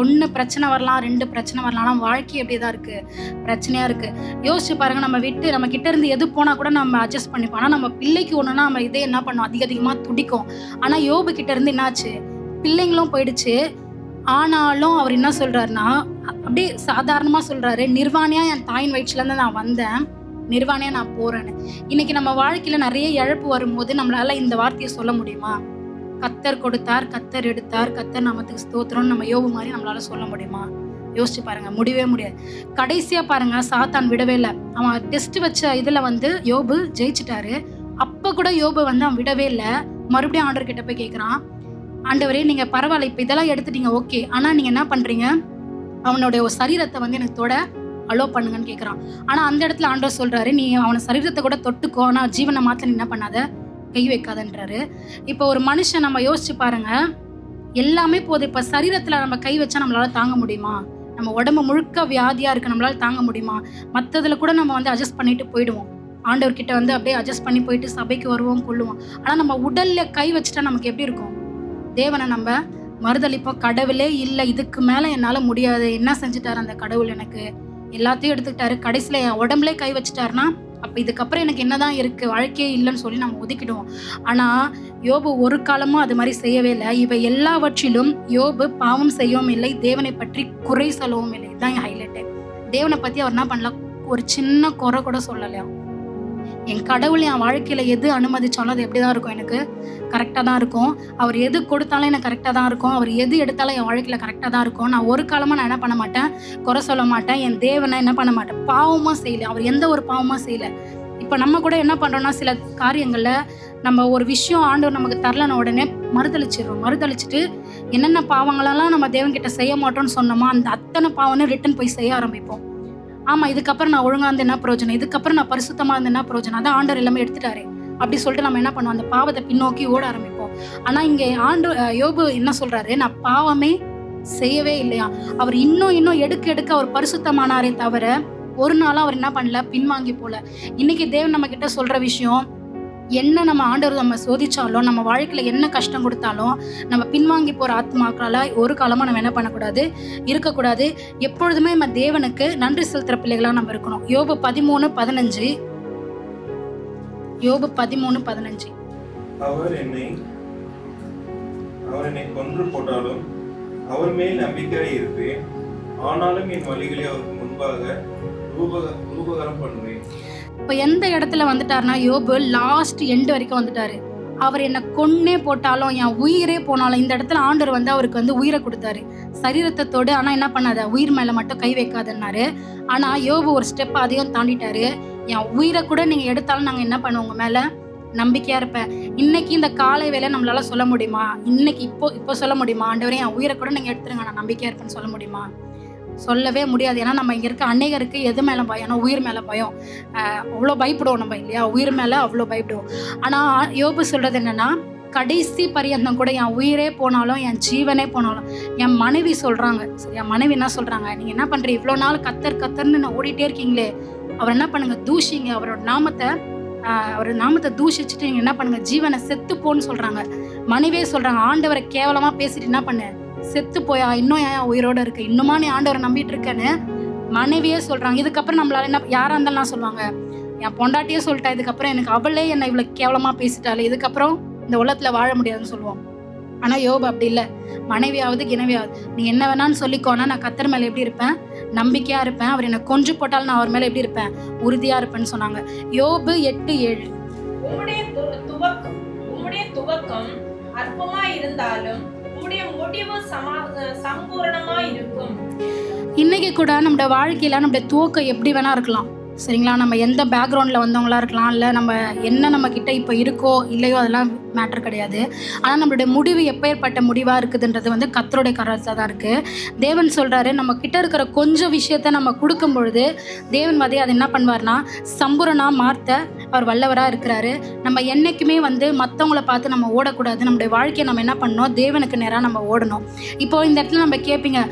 1 பிரச்சனை வரலாம், 2 பிரச்சனை வரலாம், ஆனால் வாழ்க்கை எப்படி தான் இருக்கு? பிரச்சனையா இருக்கு. யோசிச்சு பாருங்க, நம்ம கிட்ட இருந்து எது போனா கூட நம்ம அட்ஜஸ்ட் பண்ணிப்போம். ஆனால் நம்ம பிள்ளைக்கு ஒண்ணுன்னா நம்ம இதே என்ன பண்ணோம்? அதிகமாக துடிக்கும். ஆனா யோபு கிட்ட இருந்து என்னாச்சு? பிள்ளைங்களும் போயிடுச்சு. ஆனாலும் அவர் என்ன சொல்றாருன்னா, அப்படியே சாதாரணமா சொல்றாரு, நிர்வாணியா என் தாயின் வயிற்றுல இருந்து நான் வந்தேன், நிர்வாணியா நான் போறேன்னு. இன்னைக்கு நம்ம வாழ்க்கையில நிறைய இழப்பு வரும்போது நம்மளால இந்த வார்த்தையை சொல்ல முடியுமா? கர்த்தர் கொடுத்தார், கர்த்தர் எடுத்தார், கர்த்தர் நாமத்துக்கு ஸ்தோத்திரம்னு நம்ம யோபு மாதிரி நம்மளால சொல்ல முடியுமா? யோசிச்சு பாருங்க, முடியவே முடியாது. கடைசியா பாருங்க, சாத்தான் விடவே இல்லை. அவன் டெஸ்ட் வச்ச இதுல வந்து யோபு ஜெயிச்சுட்டாரு. அப்ப கூட யோபு வந்து அவன் விடவே இல்லை. மறுபடியும் ஆண்டவர் கிட்ட போய் கேட்கிறான், ஆண்டவரே நீங்க பரவாயில்ல, இப்ப இதெல்லாம் எடுத்துட்டீங்க, ஓகே, ஆனா நீங்க என்ன பண்றீங்க? அவனுடைய ஒரு சரீரத்தை வந்து எனக்கு தொட அலோ பண்ணுங்கன்னு கேட்குறான். ஆனால் அந்த இடத்துல ஆண்டவர் சொல்கிறாரு, நீ அவனை சரீரத்தை கூட தொட்டுக்கோ, ஆனால் ஜீவனை மாத்திரம் நீ என்ன பண்ணாத, கை வைக்காதன்றாரு. இப்போ ஒரு மனுஷன் நம்ம யோசிச்சு பாருங்க, எல்லாமே போதும். இப்போ சரீரத்தில் நம்ம கை வச்சா நம்மளால தாங்க முடியுமா? நம்ம உடம்பு முழுக்க வியாதியாக இருக்குது, நம்மளால தாங்க முடியுமா? மற்றதில் கூட நம்ம வந்து அட்ஜஸ்ட் பண்ணிட்டு போயிடுவோம். ஆண்டவர்கிட்ட வந்து அப்படியே அட்ஜஸ்ட் பண்ணி போயிட்டு சபைக்கு வருவோம், கொள்ளுவோம். ஆனால் நம்ம உடல்ல கை வச்சுட்டா நமக்கு எப்படி இருக்கும்? தேவனை நம்ம மறுதளிப்போம். கடவுளே இல்லை, இதுக்கு மேலே என்னால் முடியாது, என்ன செஞ்சுட்டாரு அந்த கடவுள், எனக்கு எல்லாத்தையும் எடுத்துக்கிட்டாரு, கடைசியில் என் உடம்புலே கை வச்சுட்டாருன்னா அப்போ இதுக்கப்புறம் எனக்கு என்னதான் இருக்குது, வாழ்க்கையே இல்லைன்னு சொல்லி நம்ம ஒதுக்கிடுவோம். ஆனால் யோபு ஒரு காலமும் அது மாதிரி செய்யவே இல்லை. இவை எல்லாவற்றிலும் யோபு பாவம் செய்யவும் இல்லை, தேவனை பற்றி குறை சொல்லவும் இல்லை. இதுதான் என் ஹைலைட்டு. தேவனை பற்றி அவர் என்ன பண்ணலாம், ஒரு சின்ன குறை கூட சொல்லலையா. என் கடவுள் என் வாழ்க்கையில் எது அனுமதிச்சாலும் அது எப்படி தான் இருக்கும், எனக்கு கரெக்டாக தான் இருக்கும். அவர் எது கொடுத்தாலும் எனக்கு கரெக்டாக தான் இருக்கும். அவர் எது எடுத்தாலும் என் வாழ்க்கையில் கரெக்டாக தான் இருக்கும். நான் ஒரு காலமாக நான் என்ன பண்ண மாட்டேன், குறை சொல்ல மாட்டேன். என் தேவனை என்ன பண்ண மாட்டேன், பாவமாக செய்யலை. அவர் எந்த ஒரு பாவமாக செய்யலை. இப்போ நம்ம கூட என்ன பண்ணுறோம்னா, சில காரியங்களில் நம்ம ஒரு விஷயம் ஆண்டவர் நமக்கு தரலன உடனே மறுதளிச்சுட்டு என்னென்ன பாவங்களெல்லாம் நம்ம தேவன்கிட்ட செய்ய மாட்டோம்னு சொன்னோமோ அந்த அத்தனை பாவம்னு ரிட்டன் போய் செய்ய ஆரம்பிப்போம். ஆமாம், இதுக்கப்புறம் நான் ஒழுங்காக இருந்து என்ன பிரயோஜனம், இதுக்கப்புறம் நான் பரிசுத்தமாக இருந்து என்ன பிரயோஜனம், அதான் ஆண்டவர் எல்லாமே எடுத்துட்டாரு அப்படி சொல்லிட்டு நம்ம என்ன பண்ணுவோம், அந்த பாவத்தை பின்னோக்கி ஓட ஆரம்பிப்போம். ஆனால் இங்கே யோபு என்ன சொல்றாரு, நான் பாவமே செய்யவே இல்லையா. அவர் இன்னும் எடுக்க அவர் பரிசுத்தமானாரே தவிர ஒரு நாளும் அவர் என்ன பண்ணல, பின்வாங்கி போல. இன்னைக்கு தேவன் நம்ம கிட்ட சொல்ற விஷயம், என்ன நம்ம ஆண்டவர் நம்ம சோதிச்சாலும், நம்ம வாழ்க்கையில் என்ன கஷ்டம் கொடுத்தாலும் நம்ம பின்வாங்கி போகிற ஆத்மாக்களால் ஒரு காலமாக நம்ம என்ன பண்ணக்கூடாது, இருக்கக்கூடாது. எப்பொழுதுமே நம்ம தேவனுக்கு நன்றி செலுத்துகிற பிள்ளைகளாக நம்ம இருக்கணும். யோபு 13:15. யோபு 13:15. அவர் என்னை கொன்று போட்டாலும் அவர் மேல் நம்பிக்கையாய் இருப்பேன், ஆனாலும் என் வழிகளை அவருக்கு முன்பாக ரூபகரம் பண்ணுவேன். இப்போ எந்த இடத்துல வந்துட்டாருன்னா, யோபு லாஸ்ட் எண்டு வரைக்கும் வந்துட்டாரு. அவர் என்னை கொன்னே போட்டாலும், என் உயிரே போனாலும், இந்த இடத்துல ஆண்டவர் வந்து அவருக்கு வந்து உயிரை கொடுத்தாரு, சரீரத்தை தொடு, ஆனால் என்ன பண்ணாத, உயிர் மேலே மட்டும் கை வைக்காதுன்னாரு. ஆனால் யோபு ஒரு ஸ்டெப் அதிகம் தாண்டிட்டாரு. என் உயிரை கூட நீங்கள் எடுத்தாலும் நாங்கள் என்ன பண்ணுவோம், உங்கள் மேலே நம்பிக்கையாக இருப்பேன். இன்னைக்கு இந்த காலை வேலை நம்மளால சொல்ல முடியுமா, இன்னைக்கு இப்போ சொல்ல முடியுமா, ஆண்டவரே என் உயிரை கூட நீங்கள் எடுத்துருங்க, நான் நம்பிக்கையாக இருப்பேன்னு சொல்ல முடியுமா? சொல்லவே முடியாது. ஏன்னா நம்ம இங்கே இருக்க அநேகருக்கு எது மேலே பயம், உயிர் மேலே பயம். அவ்வளோ பயப்படுவோம் நம்ம இல்லையா, உயிர் மேலே அவ்வளோ பயப்படுவோம். ஆனால் யோபு சொல்கிறது என்னென்னா, கடைசி பரியந்தம் கூட என் உயிரே போனாலும், என் ஜீவனே போனாலும், என் மனைவி சொல்கிறாங்க, சரி, என் மனைவி என்ன சொல்கிறாங்க, நீங்கள் என்ன பண்ணுறீங்க, இவ்வளோ நாள் கத்தர்னு நான் ஓடிட்டே இருக்கீங்களே, அவர் என்ன பண்ணுங்க, தூஷிங்க, அவரோட நாமத்தை தூஷிச்சுட்டு நீங்கள் என்ன பண்ணுங்க, ஜீவனை செத்து போன்னு சொல்கிறாங்க. மனைவியே சொல்கிறாங்க, ஆண்டவரை கேவலமாக பேசிட்டு என்ன பண்ணு, செத்து போயா, இன்னும் ஏன் உயிரோட இருக்கு, இன்னுமா நீ ஆண்டவரை நம்பிட்டு இருக்கேன்னு மனைவியே சொல்றாங்க. இதுக்கப்புறம் நம்மளால என்ன, யாரா இருந்தாலும் சொல்லுவாங்க, என் பொண்டாட்டியே சொல்லிட்டா, இதுக்கப்புறம் எனக்கு அவளே என்னை இவ்வளவு கேவலமா பேசிட்டாலே, இதுக்கப்புறம் இந்த உலகத்துல வாழ முடியாதுன்னு சொல்லுவோம். ஆனா யோபு அப்படி இல்லை. மனைவியாவது கிணவியாவது நீ என்ன வேணான்னு சொல்லிக்கோனா, நான் கர்த்தர் மேல எப்படி இருப்பேன், நம்பிக்கையா இருப்பேன். அவர் என்னை கொன்று போட்டாலும் நான் அவர் மேல எப்படி இருப்பேன், உறுதியா இருப்பேன்னு சொன்னாங்க. யோபு 8:7. உம்முடைய துவக்கம் அற்பமா இருந்தாலும் முடிவு சம்பூரணமா இருக்கும். இன்னைக்கு கூட நம்மளோட வாழ்க்கையில நம்மளுடைய துவக்கம் எப்படி வேணா இருக்கலாம், சரிங்களா. நம்ம எந்த பேக்ரவுண்டில் வந்தவங்களா இருக்கலாம், இல்லை நம்ம என்ன நம்ம கிட்ட இப்போ இருக்கோ இல்லையோ அதெல்லாம் மேட்டர் கிடையாது. ஆனால் நம்மளுடைய முடிவு எப்பேற்பட்ட முடிவாக இருக்குதுன்றது வந்து கர்த்தருடைய கரத்தில் தான் இருக்குது. தேவன் சொல்கிறாரு, நம்ம கிட்ட இருக்கிற கொஞ்சம் விஷயத்த நம்ம கொடுக்கும் பொழுது தேவன் வந்து அதை என்ன பண்ணுவார்னா சம்பூரணமாக மாற்ற அவர் வல்லவராக இருக்கிறாரு. நம்ம என்றைக்குமே வந்து மற்றவங்கள பார்த்து நம்ம ஓடக்கூடாது. நம்மளுடைய வாழ்க்கையை நம்ம என்ன பண்ணணும், தேவனுக்கு நேராக நம்ம ஓடணும். இப்போது இந்த இடத்துல நம்ம கேட்பீங்க,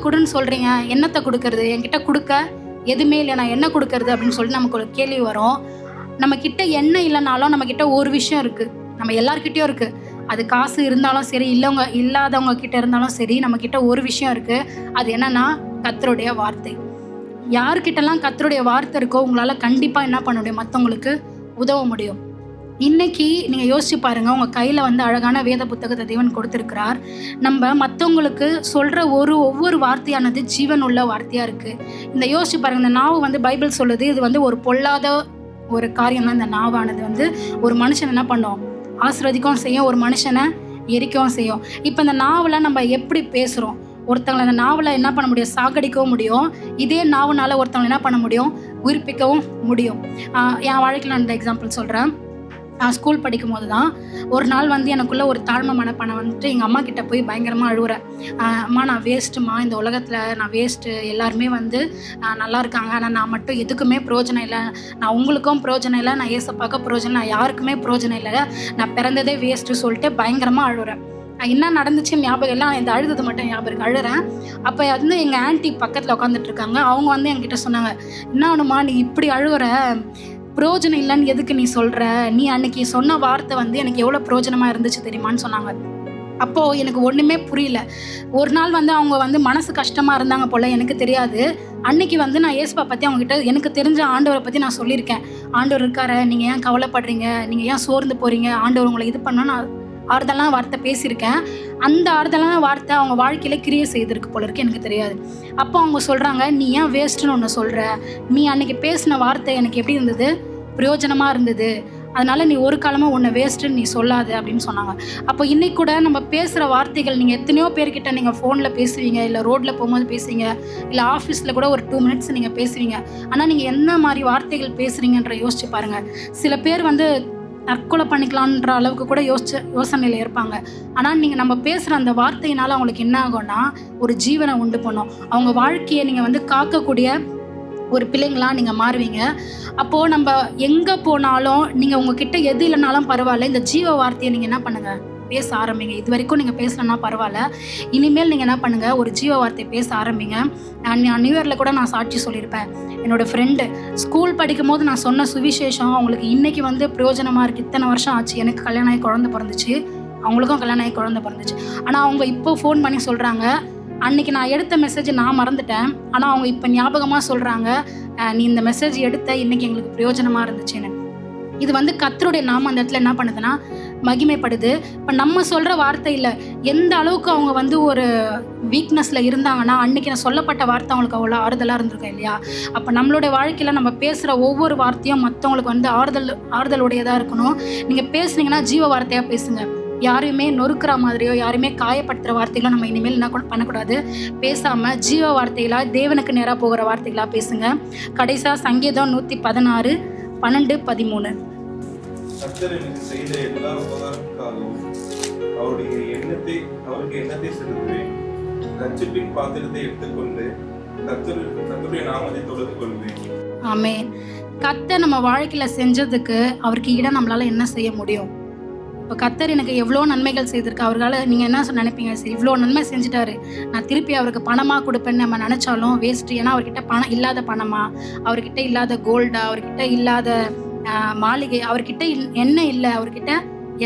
குடுன்னு சொல்கிறீங்க, என்னத்தை கொடுக்கறது, என்கிட்ட கொடுக்க எதுவுமே இல்லை, நான் என்ன கொடுக்கறது அப்படின்னு சொல்லிட்டு நமக்கு ஒரு கேள்வி வரும். நம்ம கிட்ட என்ன இல்லைனாலும் நம்ம கிட்ட ஒரு விஷயம் இருக்குது, நம்ம எல்லார்கிட்டையும் இருக்குது. அது காசு இருந்தாலும் சரி, இல்லாதவங்க கிட்ட இருந்தாலும் சரி, நம்ம கிட்ட ஒரு விஷயம் இருக்குது. அது என்னன்னா கர்த்தருடைய வார்த்தை. யாருக்கிட்டலாம் கர்த்தருடைய வார்த்தை இருக்கோ உங்களால் கண்டிப்பாக என்ன பண்ண முடியும், மற்றவங்களுக்கு உதவ முடியும். இன்னைக்கு நீங்கள் யோசிச்சு பாருங்கள், உங்கள் கையில் வந்து அழகான வேத புத்தகத்தை தேவன் கொடுத்துருக்கிறார். நம்ம மற்றவங்களுக்கு சொல்கிற ஒவ்வொரு வார்த்தையானது ஜீவன் உள்ள வார்த்தையாக இருக்குது. இந்த யோசிச்சு பாருங்கள், இந்த நாவு வந்து பைபிள் சொல்லுது, இது வந்து ஒரு பொல்லாத ஒரு காரியம் தான். இந்த நாவானது வந்து ஒரு மனுஷன் என்ன பண்ணோம், ஆசீர்வதிக்கவும் செய்யும், ஒரு மனுஷனை எரிக்கவும் செய்யும். இப்போ இந்த நாவில் நம்ம எப்படி பேசுகிறோம், ஒருத்தவங்களை அந்த நாவில் என்ன பண்ண முடியும், சாகடிக்கவும் முடியும். இதே நாவுனால ஒருத்தவங்களை என்ன பண்ண முடியும், உயிர்ப்பிக்கவும் முடியும். என் வாழ்க்கையில் நான் இந்த எக்ஸாம்பிள் சொல்கிறேன். நான் ஸ்கூல் படிக்கும் போது தான் ஒரு நாள் வந்து எனக்குள்ளே ஒரு தாழ்மை மனப்பானம் வந்துட்டு எங்கள் அம்மா கிட்ட போய் பயங்கரமாக அழுவுறேன். அம்மா நான் வேஸ்ட்டுமா, இந்த உலகத்தில் நான் வேஸ்ட்டு, எல்லாருமே வந்து நல்லா இருக்காங்க, ஆனால் நான் மட்டும் எதுக்குமே பிரயோஜனம் இல்லை, நான் உங்களுக்கும் பிரயோஜனம் இல்லை, நான் ஏசப்பாக்க பிரயோஜனம், நான் யாருக்குமே பிரயோஜனம் இல்லை, நான் பிறந்ததே வேஸ்ட்டு சொல்லிட்டு பயங்கரமாக அழுவுறேன். என்ன நடந்துச்சுன்னு ஞாபகம் இல்லை, இந்த அழுது மட்டும் ஞாபகம் இருக்கு. அழுறேன். அப்போ வந்து எங்கள் ஆன்ட்டி பக்கத்தில் உட்காந்துட்டு இருக்காங்க. அவங்க வந்து என்கிட்ட சொன்னாங்க, என்ன ஆனுமா நீ இப்படி அழுவுற, பிரயோஜனம் இல்லைன்னு எதுக்கு நீ சொல்கிற, நீ அன்னைக்கு சொன்ன வார்த்தை வந்து எனக்கு எவ்வளோ பிரயோஜனமாக இருந்துச்சு தெரியுமான்னு சொன்னாங்க. அப்போது எனக்கு ஒன்றுமே புரியல. ஒரு நாள் வந்து அவங்க வந்து மனசு கஷ்டமாக இருந்தாங்க போல், எனக்கு தெரியாது. அன்னைக்கு வந்து நான் ஏசுப்பா பற்றி அவங்ககிட்ட எனக்கு தெரிஞ்ச ஆண்டவரை பற்றி நான் சொல்லியிருக்கேன். ஆண்டவர் இருக்காரு, நீங்கள் ஏன் கவலைப்படுறீங்க, நீங்கள் ஏன் சோர்ந்து போகிறீங்க, ஆண்டவர் உங்களை இது பண்ணால் நான் ஆறுதலான வார்த்தை பேசியிருக்கேன். அந்த ஆறுதலான வார்த்தை அவங்க வாழ்க்கையில் கிரியை செய்திருக்கு போல இருக்கு, எனக்கு தெரியாது. அப்போ அவங்க சொல்கிறாங்க, நீ ஏன் வேஸ்ட்டுன்னு ஒன்று சொல்கிற, நீ அன்னைக்கு பேசின வார்த்தை எனக்கு எப்படி இருந்தது, பிரயோஜனமாக இருந்தது, அதனால் நீ ஒரு காலமாக உன்னை வேஸ்ட்டுன்னு நீ சொல்லாது அப்படின்னு சொன்னாங்க. அப்போ இன்னைக்கு கூட நம்ம பேசுகிற வார்த்தைகள், நீங்கள் எத்தனையோ பேர்கிட்ட நீங்கள் ஃபோனில் பேசுவீங்க, இல்லை ரோட்டில் போகும்போது பேசுவீங்க, இல்லை ஆஃபீஸில் கூட ஒரு 2 minutes நீங்கள் பேசுவீங்க. ஆனால் நீங்கள் என்ன மாதிரி வார்த்தைகள் பேசுகிறீங்கன்ற யோசிச்சு பாருங்கள். சில பேர் வந்து தற்கொலை பண்ணிக்கலான்ற அளவுக்கு கூட யோசனையில் இருப்பாங்க. ஆனால் நீங்கள் நம்ம பேசுகிற அந்த வார்த்தையினால் அவங்களுக்கு என்ன ஆகும்னா ஒரு ஜீவனை உண்டு பண்ணும். அவங்க வாழ்க்கையை நீங்கள் வந்து காக்கக்கூடிய ஒரு பிள்ளைங்களாக நீங்கள் மாறுவீங்க. அப்போது நம்ம எங்கே போனாலும் நீங்கள் உங்ககிட்ட எது இல்லைனாலும் பரவாயில்ல, இந்த ஜீவ வார்த்தையை நீங்கள் என்ன பண்ணுங்கள், பேச ஆரம்பிங்க. இது வரைக்கும் நீங்கள் பேசலன்னா பரவாயில்ல, இனிமேல் நீங்கள் என்ன பண்ணுங்கள், ஒரு ஜீவ வார்த்தையை பேச ஆரம்பிங்க. நான் நியூ இயரில் கூட நான் சாட்சி சொல்லியிருப்பேன். என்னோடய ஃப்ரெண்டு ஸ்கூல் படிக்கும் போது நான் சொன்ன சுவிசேஷம் அவங்களுக்கு இன்றைக்கி வந்து பிரயோஜனமாக இருக்குது. இத்தனை வருஷம் ஆச்சு, எனக்கு கல்யாணம் ஆகி குழந்தை பிறந்துச்சு, அவங்களுக்கும் கல்யாணம் ஆகி குழந்தை பிறந்துச்சு. ஆனால் அவங்க இப்போ ஃபோன் பண்ணி சொல்கிறாங்க, அன்றைக்கி நான் எடுத்த மெசேஜ் நான் மறந்துட்டேன், ஆனால் அவங்க இப்போ ஞாபகமாக சொல்கிறாங்க, நீ இந்த மெசேஜ் எடுத்த இன்றைக்கி எங்களுக்கு பிரயோஜனமாக இருந்துச்சுன்னு. இது வந்து கர்த்தருடைய நாமம் அந்த இடத்துல என்ன பண்ணுதுன்னா மகிமைப்படுது. இப்போ நம்ம சொல்கிற வார்த்தையில் எந்த அளவுக்கு அவங்க வந்து ஒரு வீக்னஸில் இருந்தாங்கன்னா அன்றைக்கி நான் சொல்லப்பட்ட வார்த்தை அவங்களுக்கு அவ்வளோ ஆறுதலாக இருந்திருக்கும் இல்லையா. அப்போ நம்மளுடைய வாழ்க்கையில் நம்ம பேசுகிற ஒவ்வொரு வார்த்தையும் மற்றவங்களுக்கு வந்து ஆறுதலுடையதாக இருக்கணும். நீங்கள் பேசுனீங்கன்னா ஜீவ வார்த்தையாக பேசுங்க. யாரையுமே நொறுக்கிற மாதிரியோ யாரையுமே காயப்படுத்துகிற வார்த்தைகளோ நம்ம இனிமேல் என்ன பண்ணக்கூடாது. பேசாமல் ஜீவ வார்த்தைகளாக தேவனுக்கு நேராக போகிற வார்த்தைகளாக பேசுங்க. கடைசியாக சங்கீதம் 116:12-13. கர்த்தர் எனக்கு செய்த எல்லா உபகாரங்களுக்காகவும் அவருக்கு எண்ணத்தை செலுத்துவேன். ரட்சிப்பின் பாத்திரத்தை எடுத்துக்கொண்டு கர்த்தருடைய நாமத்தை தொழுது கொள்வேன். ஆமென். கர்த்தர் நம்ம வாழ்க்கையில் செஞ்சதுக்கு அவருக்கு ஈடாக நம்மளால் என்ன செய்ய முடியும்? இப்போ கர்த்தர் எனக்கு எவ்வளோ நன்மைகள் செய்திருக்கு, அவர்களால் நீங்கள் என்ன நினைப்பீங்க, சரி இவ்வளோ நன்மை செஞ்சுட்டாரு, நான் திருப்பி அவருக்கு பணமாக கொடுப்பேன்னு நம்ம நினச்சாலும் வேஸ்ட்டு. ஏன்னா அவர்கிட்ட பணம் இல்லாத பணமா, அவர்கிட்ட இல்லாத கோல்டா, அவர்கிட்ட இல்லாத மாளிகை, அவர்கிட்ட என்ன இல்லை, அவர்கிட்ட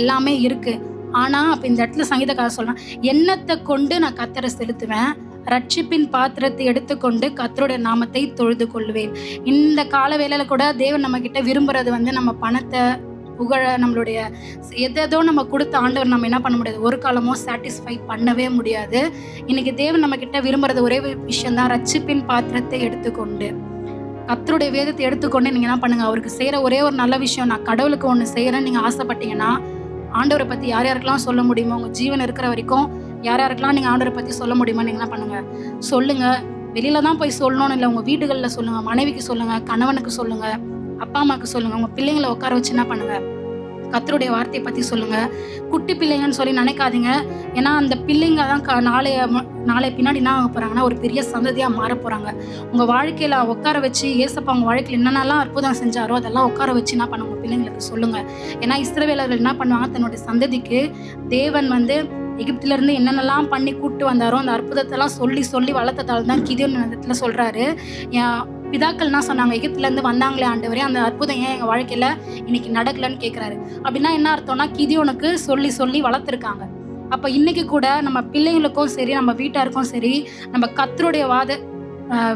எல்லாமே இருக்குது. ஆனால் அப்போ இந்த இடத்துல சங்கீதக்காரர் சொல்கிறான், எண்ணத்தை கொண்டு நான் கர்த்தரை செலுத்துவேன், ரட்சிப்பின் பாத்திரத்தை எடுத்துக்கொண்டு கர்த்தருடைய நாமத்தை தொழுது கொள்வேன். இந்த கால வேளையில் கூட தேவன் நம்ம கிட்ட விரும்புறது வந்து நம்ம பணத்தை, புகழ, நம்மளுடைய எதோ நம்ம கொடுத்த ஆண்டவர் நம்ம என்ன பண்ண முடியாது, ஒரு காலமோ சாட்டிஸ்ஃபை பண்ணவே முடியாது. இன்னைக்கு தேவன் நம்ம கிட்ட விரும்புறது ஒரே விஷயம்தான், ரட்சிப்பின் பாத்திரத்தை எடுத்துக்கொண்டு கர்த்தருடைய வேதத்தை எடுத்துக்கொண்டு நீங்கள் என்ன பண்ணுங்கள், அவருக்கு செய்கிற ஒரே ஒரு நல்ல விஷயம், நான் கடவுளுக்கு ஒன்று செய்கிறேன்னு நீங்கள் ஆசைப்பட்டீங்கன்னா ஆண்டவரை பற்றி யார் யாருக்கெல்லாம் சொல்ல முடியுமோ, உங்கள் ஜீவன் இருக்கிற வரைக்கும் யார் யாருக்கெல்லாம் நீங்கள் ஆண்டவரை பற்றி சொல்ல முடியுமா, நீங்கள் என்ன பண்ணுங்கள், சொல்லுங்கள். வெளியில் தான் போய் சொல்லணும்னு இல்லை, உங்கள் வீடுகளில் சொல்லுங்கள், மனைவிக்கு சொல்லுங்கள், கணவனுக்கு சொல்லுங்கள், அப்பா அம்மாவுக்கு சொல்லுங்கள், உங்கள் பிள்ளைங்களை உட்கார வச்சு என்ன பண்ணுங்கள், கர்த்தருடைய வார்த்தையை பற்றி சொல்லுங்கள். குட்டி பிள்ளைங்கன்னு சொல்லி நினைக்காதீங்க. ஏன்னா அந்த பிள்ளைங்க தான் நாளை பின்னாடி என்ன ஆக போகிறாங்கன்னா ஒரு பெரிய சந்ததியாக மாற போகிறாங்க. உங்கள் வாழ்க்கையில் உட்கார வச்சு ஏசப்பா உங்கள் வாழ்க்கையில் என்னென்னலாம் அற்புதம் செஞ்சாரோ அதெல்லாம் உட்கார வச்சு என்ன பண்ண உங்கள் பிள்ளைங்களுக்கு சொல்லுங்கள். ஏன்னா இஸ்ரவேலர்கள் என்ன பண்ணுவாங்க, தன்னுடைய சந்ததிக்கு தேவன் வந்து எகிப்திலேருந்து என்னென்னலாம் பண்ணி கூப்பிட்டு வந்தாரோ அந்த அற்புதத்தெல்லாம் சொல்லி சொல்லி வளர்த்ததால் தான் கிதியோன் இடத்துல சொல்கிறாரு, என் பிதாக்கள் என்ன சொன்னாங்க, எகிப்திலேருந்து வந்தாங்களே ஆண்டவரே, அந்த அற்புதம் ஏன் எங்கள் வாழ்க்கையில் இன்னைக்கு நடக்கலன்னு கேட்குறாரு. அப்படின்னா என்ன அர்த்தம்னா கிதியோனுக்கு சொல்லி சொல்லி வளர்த்துருக்காங்க. அப்போ இன்னைக்கு கூட நம்ம பிள்ளைங்களுக்கும் சரி, நம்ம வீட்டாருக்கும் சரி, நம்ம கர்த்தருடைய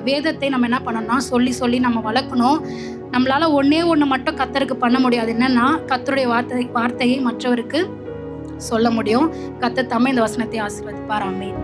வேதத்தை நம்ம என்ன பண்ணணும்னா சொல்லி சொல்லி நம்ம வளர்க்கணும். நம்மளால ஒன்னே ஒன்று மட்டும் கர்த்தருக்கு பண்ண முடியாது, என்னன்னா கர்த்தருடைய வார்த்தையை மற்றவருக்கு சொல்ல முடியும். கர்த்தர் தம்மை இந்த வசனத்தை ஆசீர்வதிப்பார். ஆமென்.